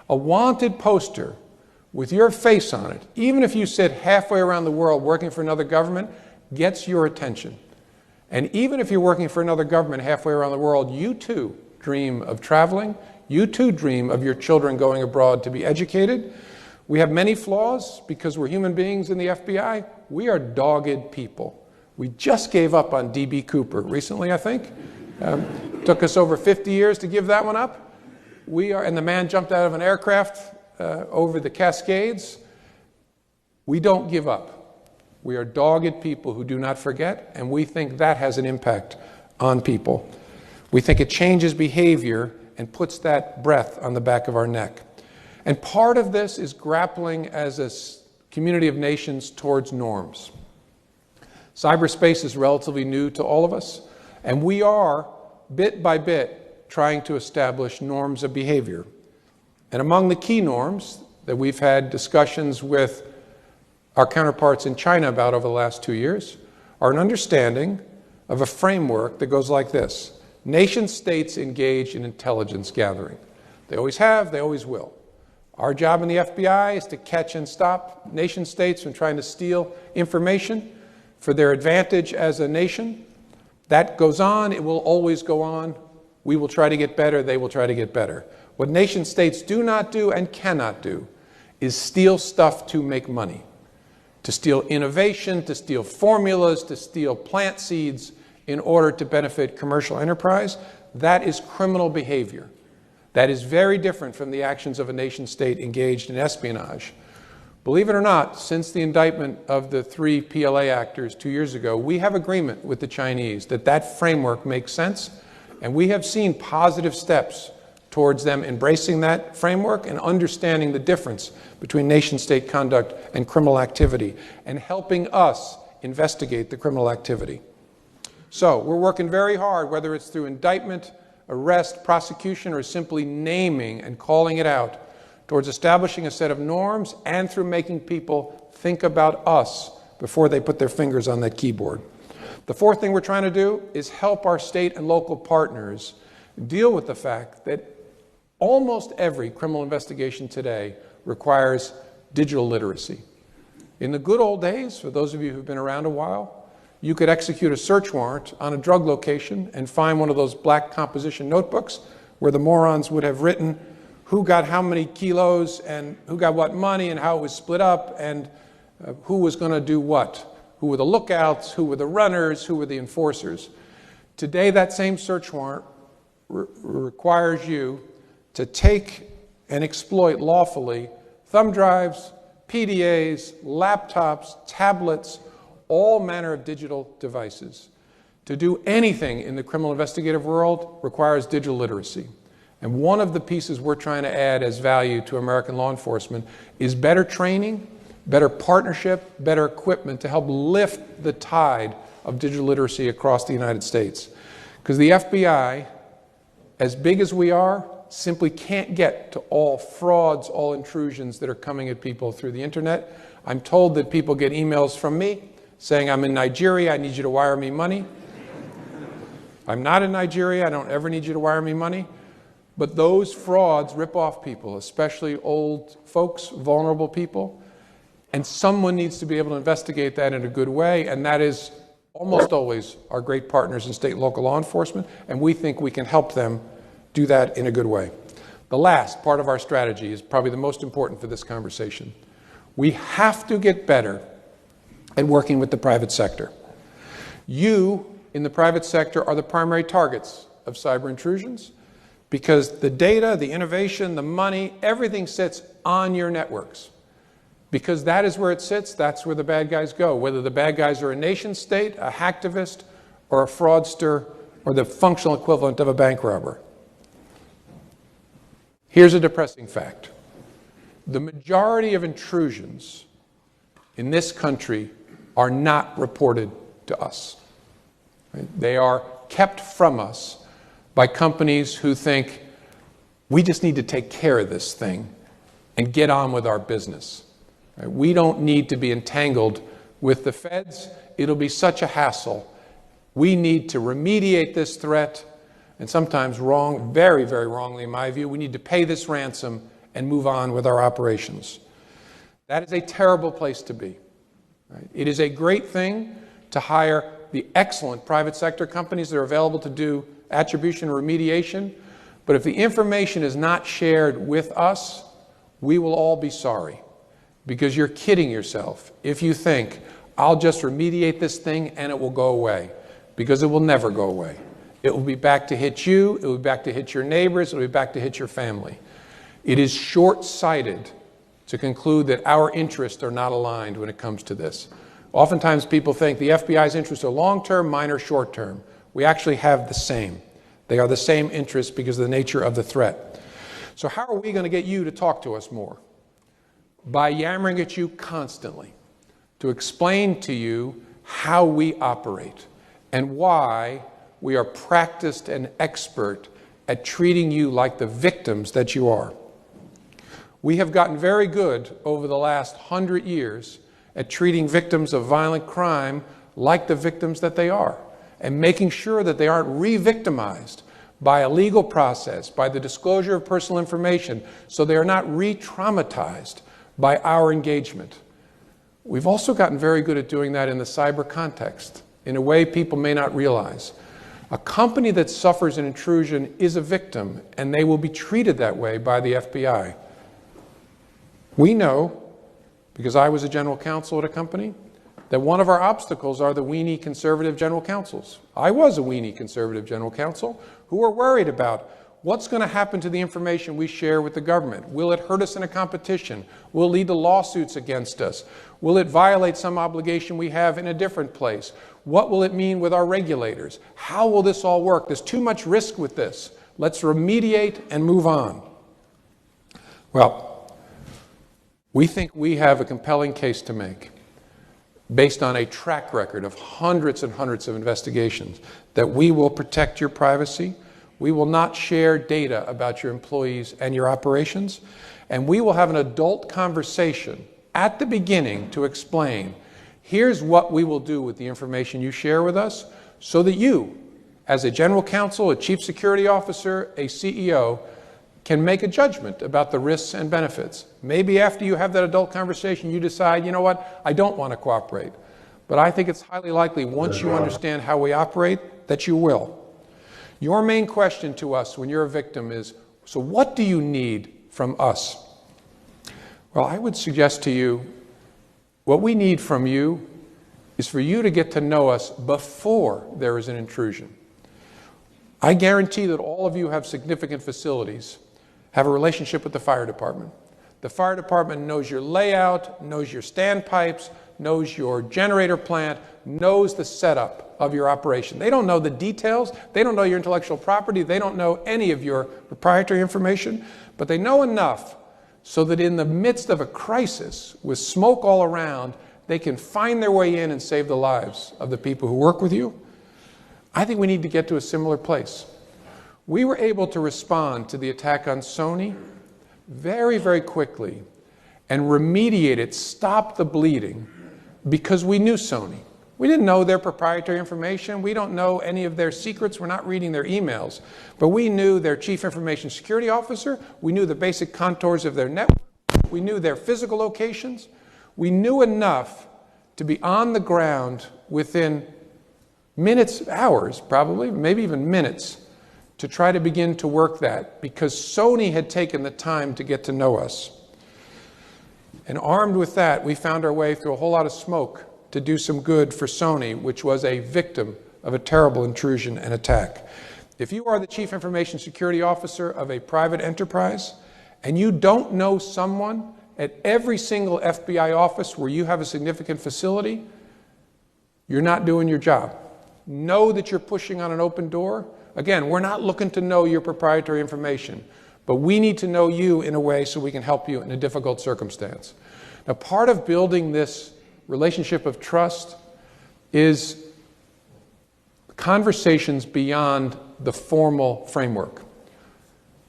A wanted poster with your face on it, even if you sit halfway around the world working for another government, gets your attention. And even if you're working for another government halfway around the world, you too dream of traveling. You too dream of your children going abroad to be educated. We have many flaws because we're human beings in the FBI. We are dogged people. We just gave up on D.B. Cooper recently, I think. Took us over 50 years to give that one up. And the man jumped out of an aircraft over the Cascades. We don't give up. We are dogged people who do not forget, and we think that has an impact on people. We think it changes behavior and puts that breath on the back of our neck. And part of this is grappling as a community of nations towards norms. Cyberspace is relatively new to all of us, and we are, bit by bit, trying to establish norms of behavior. And among the key norms that we've had discussions with our counterparts in China about over the last 2 years are an understanding of a framework that goes like this. Nation states engage in intelligence gathering. They always have, they always will. Our job in the FBI is to catch and stop nation states from trying to steal information for their advantage as a nation. That goes on, it will always go on. We will try to get better, they will try to get better. What nation states do not do and cannot do is steal stuff to make money. To steal innovation, to steal formulas, to steal plant seeds in order to benefit commercial enterprise. That is criminal behavior. That is very different from the actions of a nation state engaged in espionage. Believe it or not, since the indictment of the 3 PLA actors 2 years ago, we have agreement with the Chinese that that framework makes sense, and we have seen positive steps towards them embracing that framework and understanding the difference between nation-state conduct and criminal activity, and helping us investigate the criminal activity. So we're working very hard, whether it's through indictment, arrest, prosecution, or simply naming and calling it out, towards establishing a set of norms and through making people think about us before they put their fingers on that keyboard. The fourth thing we're trying to do is help our state and local partners deal with the fact that almost every criminal investigation today requires digital literacy. In the good old days, for those of you who've been around a while, you could execute a search warrant on a drug location and find one of those black composition notebooks where the morons would have written who got how many kilos and who got what money and how it was split up and who was going to do what. Who were the lookouts, who were the runners, who were the enforcers. Today, that same search warrant requires you to take and exploit lawfully thumb drives, PDAs, laptops, tablets, all manner of digital devices. To do anything in the criminal investigative world requires digital literacy. And one of the pieces we're trying to add as value to American law enforcement is better training, better partnership, better equipment to help lift the tide of digital literacy across the United States. Because the FBI, as big as we are, simply can't get to all frauds, all intrusions that are coming at people through the internet. I'm told that people get emails from me saying, I'm in Nigeria, I need you to wire me money. I'm not in Nigeria, I don't ever need you to wire me money. But those frauds rip off people, especially old folks, vulnerable people. And someone needs to be able to investigate that in a good way, and that is almost always our great partners in state and local law enforcement, and we think we can help them do that in a good way. The last part of our strategy is probably the most important for this conversation. We have to get better at working with the private sector. You, in the private sector, are the primary targets of cyber intrusions because the data, the innovation, the money, everything sits on your networks. Because that is where it sits, that's where the bad guys go, whether the bad guys are a nation state, a hacktivist, or a fraudster, or the functional equivalent of a bank robber. Here's a depressing fact. The majority of intrusions in this country are not reported to us. Right? They are kept from us by companies who think, we just need to take care of this thing and get on with our business. Right? We don't need to be entangled with the feds. It'll be such a hassle. We need to remediate this threat, and sometimes wrong, very, very wrongly in my view, we need to pay this ransom and move on with our operations. That is a terrible place to be. Right? It is a great thing to hire the excellent private sector companies that are available to do attribution and remediation, but if the information is not shared with us, we will all be sorry. Because you're kidding yourself if you think, I'll just remediate this thing and it will go away. Because it will never go away. It will be back to hit you, it will be back to hit your neighbors, it will be back to hit your family. It is short-sighted to conclude that our interests are not aligned when it comes to this. Oftentimes people think the FBI's interests are long-term, mine are short-term. We actually have the same. They are the same interests because of the nature of the threat. So how are we going to get you to talk to us more? By yammering at you constantly, to explain to you how we operate and why we are practiced and expert at treating you like the victims that you are. We have gotten very good over the last 100 years at treating victims of violent crime like the victims that they are, and making sure that they aren't re-victimized by a legal process, by the disclosure of personal information, so they are not re-traumatized by our engagement. We've also gotten very good at doing that in the cyber context, in a way people may not realize. A company that suffers an intrusion is a victim, and they will be treated that way by the FBI. We know, because I was a general counsel at a company, that one of our obstacles are the weenie conservative general counsels. I was a weenie conservative general counsel who were worried about What's going to happen to the information we share with the government? Will it hurt us in a competition? Will it lead to lawsuits against us? Will it violate some obligation we have in a different place? What will it mean with our regulators? How will this all work? There's too much risk with this. Let's remediate and move on. Well, we think we have a compelling case to make based on a track record of hundreds and hundreds of investigations that we will protect your privacy. We will not share data about your employees and your operations, and we will have an adult conversation at the beginning to explain, here's what we will do with the information you share with us so that you, as a general counsel, a chief security officer, a CEO, can make a judgment about the risks and benefits. Maybe after you have that adult conversation, you decide, you know what, I don't want to cooperate. But I think it's highly likely once you understand how we operate that you will. Your main question to us when you're a victim is, so what do you need from us? Well, I would suggest to you, what we need from you is for you to get to know us before there is an intrusion. I guarantee that all of you have significant facilities, have a relationship with the fire department. The fire department knows your layout, knows your standpipes, knows your generator plant, knows the setup of your operation. They don't know the details. They don't know your intellectual property. They don't know any of your proprietary information, but they know enough so that in the midst of a crisis with smoke all around, they can find their way in and save the lives of the people who work with you. I think we need to get to a similar place. We were able to respond to the attack on Sony very, very quickly and remediate it, stop the bleeding, because we knew Sony. We didn't know their proprietary information. We don't know any of their secrets. We're not reading their emails. But we knew their chief information security officer. We knew the basic contours of their network. We knew their physical locations. We knew enough to be on the ground within minutes, hours probably, maybe even minutes, to try to begin to work that, because Sony had taken the time to get to know us. And armed with that, we found our way through a whole lot of smoke to do some good for Sony, which was a victim of a terrible intrusion and attack. If you are the chief information security officer of a private enterprise and you don't know someone at every single FBI office where you have a significant facility, you're not doing your job. Know that you're pushing on an open door. Again, we're not looking to know your proprietary information, but we need to know you in a way so we can help you in a difficult circumstance. Now, part of building this relationship of trust is conversations beyond the formal framework.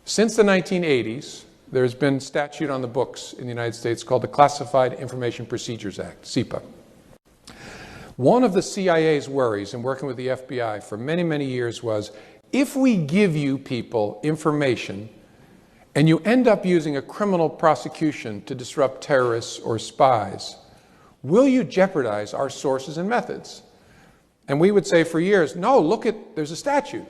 Since the 1980s, there's been statute on the books in the United States called the Classified Information Procedures Act, CIPA. One of the CIA's worries in working with the FBI for many, many years was, if we give you people information and you end up using a criminal prosecution to disrupt terrorists or spies, will you jeopardize our sources and methods? And we would say for years, no, look at, there's a statute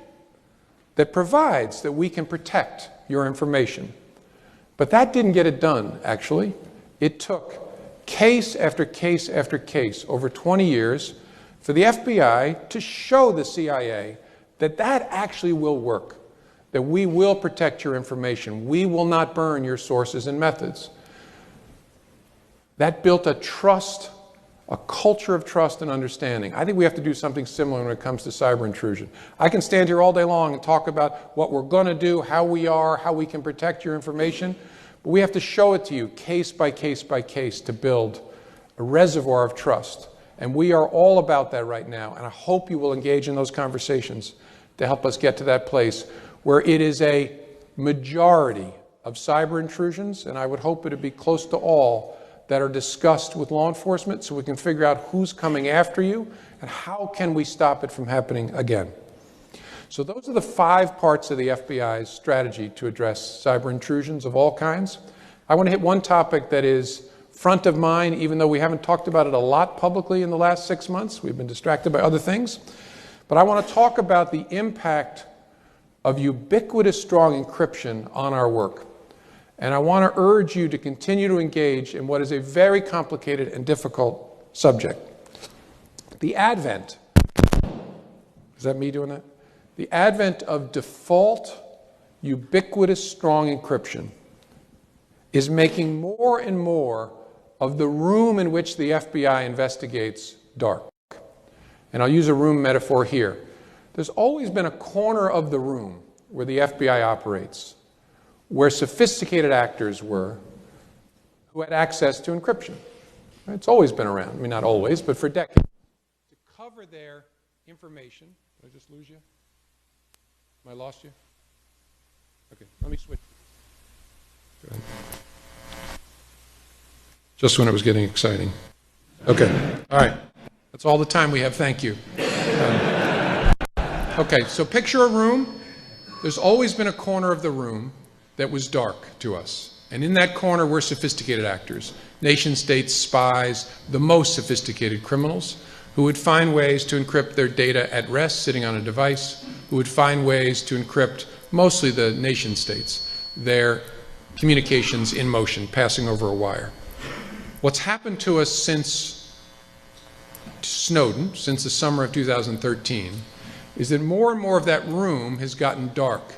that provides that we can protect your information. But that didn't get it done, actually. It took case after case after case over 20 years for the FBI to show the CIA that that actually will work, that we will protect your information, we will not burn your sources and methods. That built a trust, a culture of trust and understanding. I think we have to do something similar when it comes to cyber intrusion. I can stand here all day long and talk about what we're going to do, how we are, how we can protect your information, but we have to show it to you case by case by case to build a reservoir of trust. And we are all about that right now, and I hope you will engage in those conversations to help us get to that place where it is a majority of cyber intrusions, and I would hope it would be close to all, that are discussed with law enforcement so we can figure out who's coming after you and how can we stop it from happening again. So those are the 5 parts of the FBI's strategy to address cyber intrusions of all kinds. I want to hit one topic that is front of mind, even though we haven't talked about it a lot publicly in the last 6 months. We've been distracted by other things. But I want to talk about the impact of ubiquitous strong encryption on our work. And I want to urge you to continue to engage in what is a very complicated and difficult subject. The advent, is that me doing that? The advent of default ubiquitous strong encryption is making more and more of the room in which the FBI investigates dark. And I'll use a room metaphor here. There's always been a corner of the room where the FBI operates, where sophisticated actors were who had access to encryption. It's always been around. I mean, not always, but for decades. To cover their information. Did I just lose you? Am I lost you? Okay, let me switch. Go ahead. Just when it was getting exciting. Okay, all right. That's all the time we have. Thank you. Okay, so picture a room. There's always been a corner of the room that was dark to us. And in that corner were sophisticated actors, nation states, spies, the most sophisticated criminals, who would find ways to encrypt their data at rest, sitting on a device, who would find ways to encrypt, mostly the nation states, their communications in motion, passing over a wire. What's happened to us since Snowden, since the summer of 2013, is that more and more of that room has gotten dark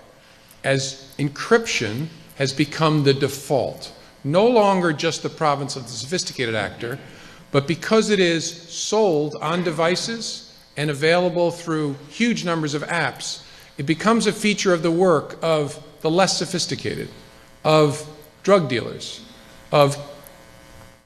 as encryption has become the default. No longer just the province of the sophisticated actor, but because it is sold on devices and available through huge numbers of apps, it becomes a feature of the work of the less sophisticated, of drug dealers, of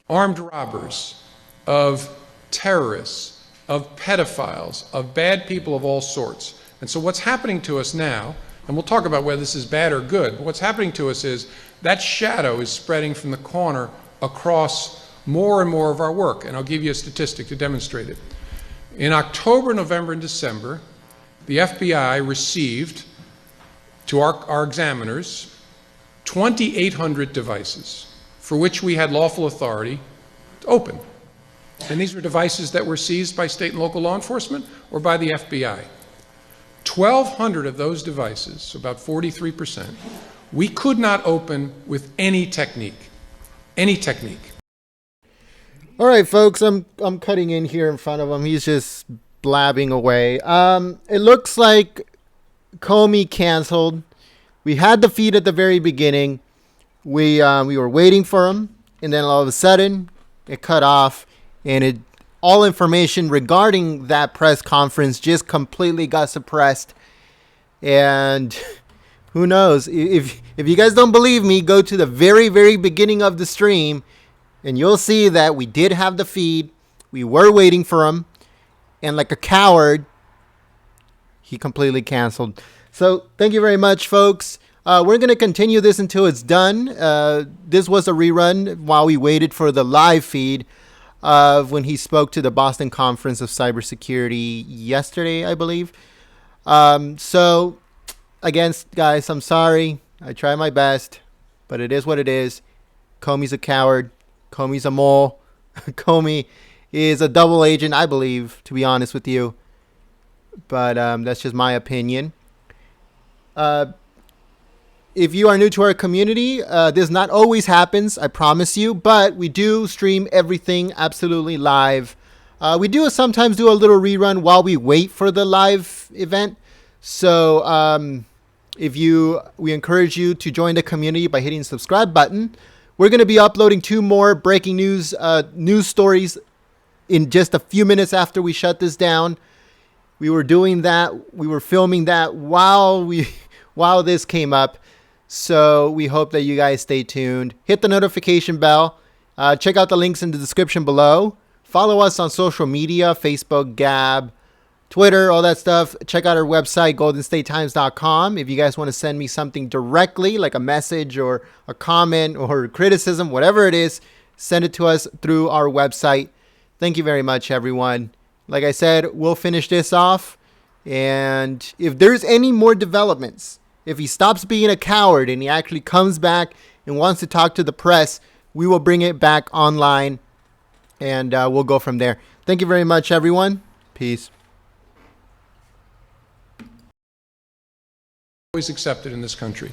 armed robbers, of terrorists, of pedophiles, of bad people of all sorts. And so what's happening to us now, and we'll talk about whether this is bad or good, but what's happening to us is that shadow is spreading from the corner across more and more of our work. And I'll give you a statistic to demonstrate it. In October, November, and December, the FBI received to our examiners 2,800 devices for which we had lawful authority to open. And these were devices that were seized by state and local law enforcement or by the FBI. 1,200 of those devices, so about 43%, we could not open with any technique. Any technique. All right, folks, I'm cutting in here in front of him. He's just blabbing away. It looks like Comey canceled. We had the feed at the very beginning. We were waiting for him, and then all of a sudden, it cut off, and all information regarding that press conference just completely got suppressed. And who knows? If you guys don't believe me, go to the very, very beginning of the stream, and you'll see that we did have the feed. We were waiting for him, and like a coward, he completely canceled. So thank you very much, folks. We're going to continue this until it's done. This was a rerun while we waited for the live feed of when he spoke to the Boston Conference of Cybersecurity yesterday, I believe. So, again, guys, I'm sorry. I try my best, but it is what it is. Comey's a coward. Comey's a mole. Comey is a double agent, I believe, to be honest with you. But that's just my opinion. If you are new to our community, this not always happens, I promise you, but we do stream everything absolutely live. We do sometimes do a little rerun while we wait for the live event. So we encourage you to join the community by hitting the subscribe button. We're going to be uploading 2 more breaking news stories in just a few minutes after we shut this down. We were doing that. We were filming that while this came up. So we hope that you guys stay tuned. Hit the notification bell. Check out the links in the description below. Follow us on social media, Facebook, Gab, Twitter, all that stuff. Check out our website, goldenstatetimes.com. If you guys want to send me something directly, like a message or a comment or criticism, whatever it is, send it to us through our website. Thank you very much, everyone. Like I said, we'll finish this off. And if there's any more developments, if he stops being a coward and he actually comes back and wants to talk to the press, we will bring it back online and we'll go from there. Thank you very much, everyone. Peace. Always accepted in this country.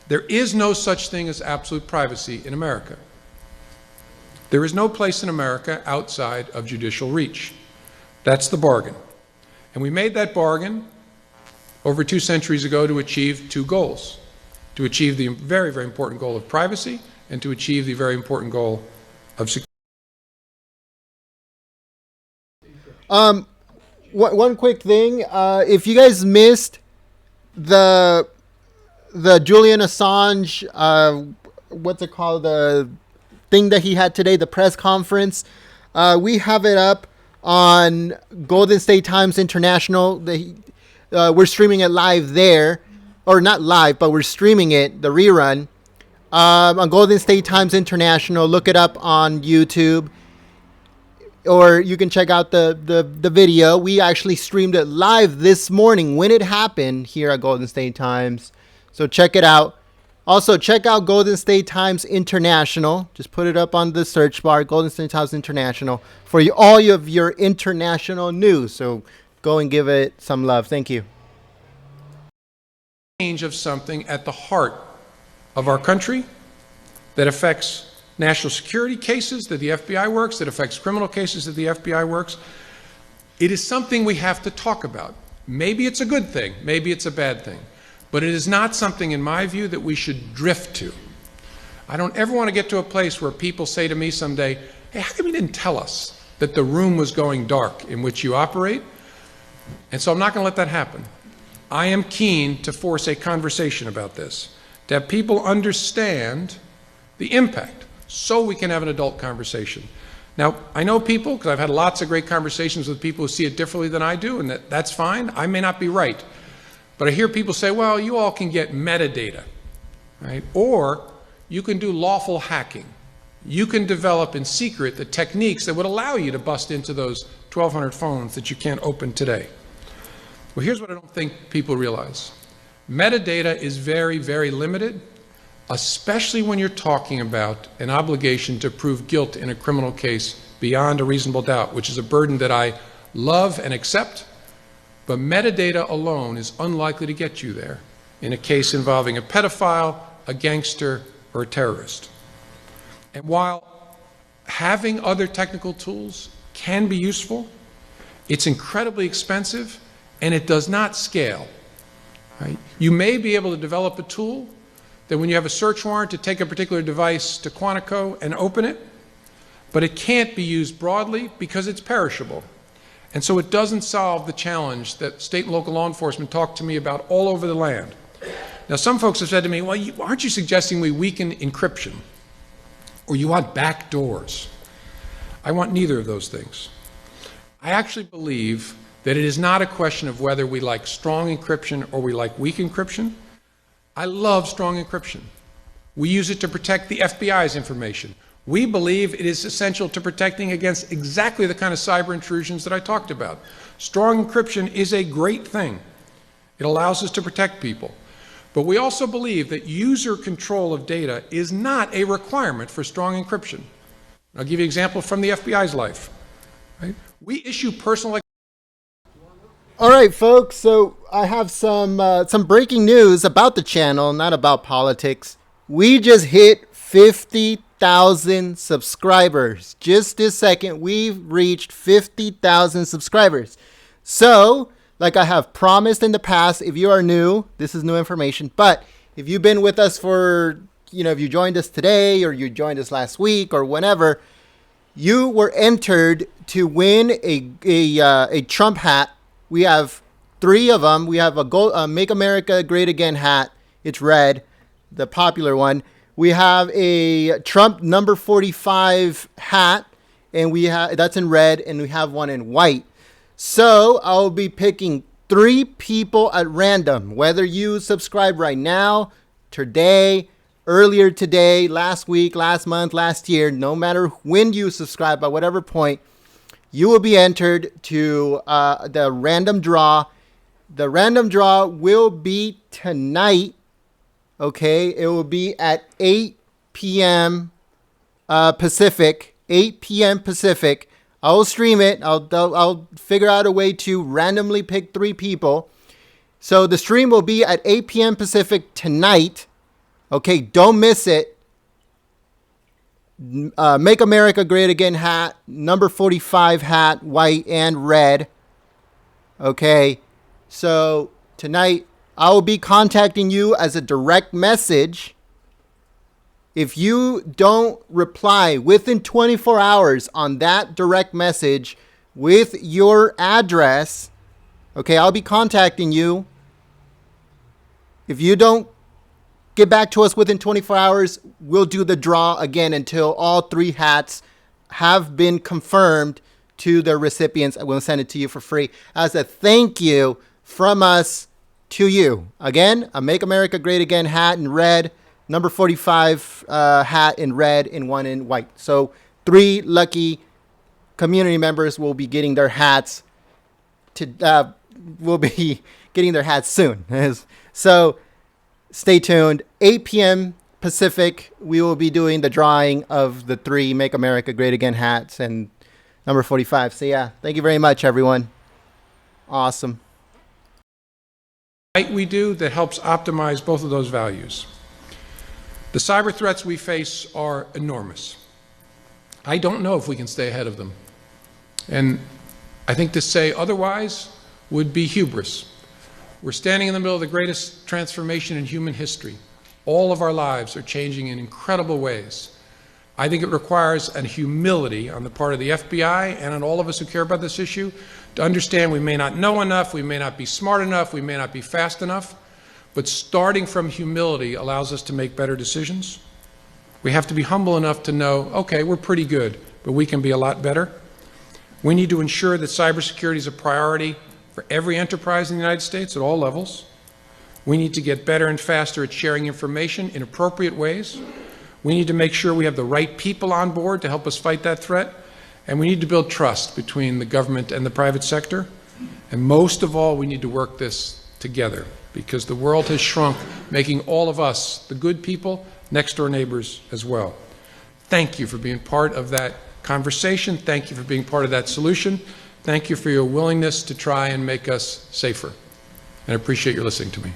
There is no such thing as absolute privacy in America. There is no place in America outside of judicial reach. That's the bargain. And we made that bargain over 2 centuries ago to achieve 2 goals: to achieve the very, very important goal of privacy and to achieve the very important goal of security. One quick thing. If you guys missed the Julian Assange, what's it called? The thing that he had today, the press conference. We have it up on Golden State Times International. We're streaming it live there, or not live, but we're streaming it, the rerun, on Golden State Times International. Look it up on YouTube, or you can check out the video. We actually streamed it live this morning when it happened here at Golden State Times. So check it out. Also, check out Golden State Times International. Just put it up on the search bar, Golden State Times International, for all of your international news. So go and give it some love. Thank you. Change of something at the heart of our country that affects national security cases that the FBI works, that affects criminal cases that the FBI works. It is something we have to talk about. Maybe it's a good thing, maybe it's a bad thing. But it is not something, in my view, that we should drift to. I don't ever want to get to a place where people say to me someday, hey, how come you didn't tell us that the room was going dark in which you operate? And so I'm not going to let that happen. I am keen to force a conversation about this, to have people understand the impact, so we can have an adult conversation. Now, I know people, because I've had lots of great conversations with people who see it differently than I do, and that's fine. I may not be right. But I hear people say, well, you all can get metadata, right? Or you can do lawful hacking. You can develop in secret the techniques that would allow you to bust into those 1,200 phones that you can't open today. Well, here's what I don't think people realize. Metadata is very, very limited, especially when you're talking about an obligation to prove guilt in a criminal case beyond a reasonable doubt, which is a burden that I love and accept. But metadata alone is unlikely to get you there in a case involving a pedophile, a gangster, or a terrorist. And while having other technical tools can be useful, it's incredibly expensive and it does not scale. Right? You may be able to develop a tool that when you have a search warrant to take a particular device to Quantico and open it, but it can't be used broadly because it's perishable. And so it doesn't solve the challenge that state and local law enforcement talk to me about all over the land. Now, some folks have said to me, well, aren't you suggesting we weaken encryption? Or you want back doors? I want neither of those things. I actually believe that it is not a question of whether we like strong encryption or we like weak encryption. I love strong encryption. We use it to protect the FBI's information. We believe it is essential to protecting against exactly the kind of cyber intrusions that I talked about. Strong encryption is a great thing. It allows us to protect people. But we also believe that user control of data is not a requirement for strong encryption. I'll give you an example from the FBI's life. Right? We issue personal... All right, folks. So I have some breaking news about the channel, not about politics. We just hit 50,000 subscribers. Just this second, we've reached 50,000 subscribers. So, like I have promised in the past, if you are new, this is new information. But if you've been with us for, if you joined us today or you joined us last week or whenever, you were entered to win a Trump hat. We have 3 of them. We have a Make America Great Again hat. It's red, the popular one. We have a Trump number 45 hat, and that's in red, and we have one in white. So I'll be picking 3 people at random, whether you subscribe right now, today, earlier today, last week, last month, last year, no matter when you subscribe, at whatever point, you will be entered to the random draw. The random draw will be tonight. Okay, it will be at 8 p.m. Pacific. 8 p.m. Pacific. I will stream it. I'll figure out a way to randomly pick 3 people. So the stream will be at 8 p.m. Pacific tonight. Okay, don't miss it. Make America Great Again hat, number 45 hat, white and red. Okay, so tonight. I will be contacting you as a direct message. If you don't reply within 24 hours on that direct message with your address, okay, I'll be contacting you. If you don't get back to us within 24 hours, we'll do the draw again until all 3 hats have been confirmed to the recipients. I will send it to you for free as a thank you from us to you. Again, a Make America Great Again hat in red, number 45 hat in red, and 1 in white. So 3 lucky community members will be getting their hats soon. So stay tuned. 8 p.m. Pacific, we will be doing the drawing of the 3 Make America Great Again hats and number 45. So yeah, thank you very much, everyone. Awesome. We do that helps optimize both of those values. The cyber threats we face are enormous. I don't know if we can stay ahead of them. And I think to say otherwise would be hubris. We're standing in the middle of the greatest transformation in human history. All of our lives are changing in incredible ways. I think it requires a humility on the part of the FBI and on all of us who care about this issue to understand we may not know enough, we may not be smart enough, we may not be fast enough, but starting from humility allows us to make better decisions. We have to be humble enough to know, okay, we're pretty good, but we can be a lot better. We need to ensure that cybersecurity is a priority for every enterprise in the United States at all levels. We need to get better and faster at sharing information in appropriate ways. We need to make sure we have the right people on board to help us fight that threat. And we need to build trust between the government and the private sector. And most of all, we need to work this together because the world has shrunk, making all of us, the good people, next door neighbors as well. Thank you for being part of that conversation. Thank you for being part of that solution. Thank you for your willingness to try and make us safer. And I appreciate your listening to me.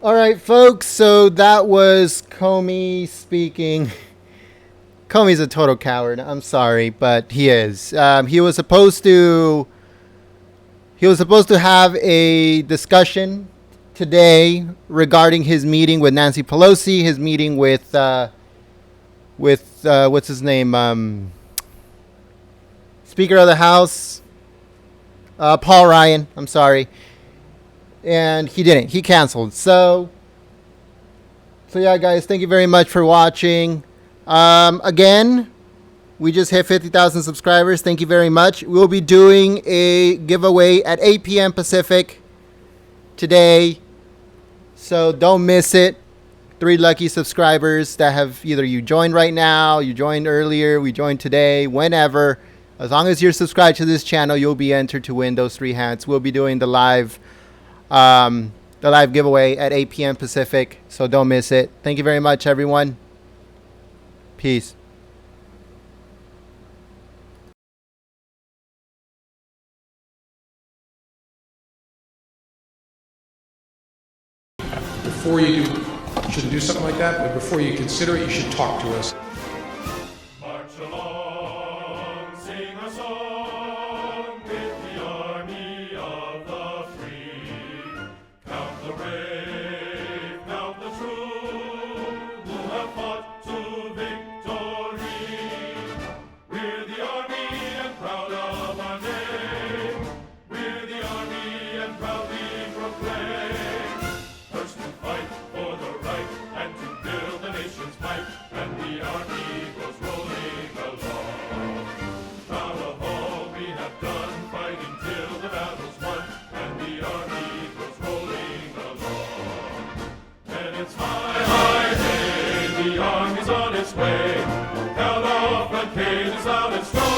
All right, folks, so that was Comey speaking. Comey's a total coward. I'm sorry, but he is. He was supposed to have a discussion today regarding his meeting with Nancy Pelosi, his meeting with what's his name, Speaker of the House, Paul Ryan. I'm sorry. And he didn't. He canceled. So yeah, guys, thank you very much for watching. Again, we just hit 50,000 subscribers. Thank you very much. We'll be doing a giveaway at 8 p.m. Pacific today. So don't miss it. 3 lucky subscribers that have either you joined right now, you joined earlier, we joined today, whenever. As long as you're subscribed to this channel, you'll be entered to win those 3 hats. We'll be doing the live giveaway at 8 p.m. Pacific, so don't miss it. Thank you very much, everyone. Peace. Before you shouldn't do something like that, but before you consider it, you should talk to us. March along, sing a song with the army of the free. Count the brave, count the true, who have fought to victory. We're the army and proud of our name. We're the army and proudly proclaim. First to fight for the right and to build the nation's might, and the army goes rolling along. Proud of all we have done, fighting till the battle's won, and the army goes rolling along. And it's high, high day, the army's on its way. Count off, but Kate is out and strong.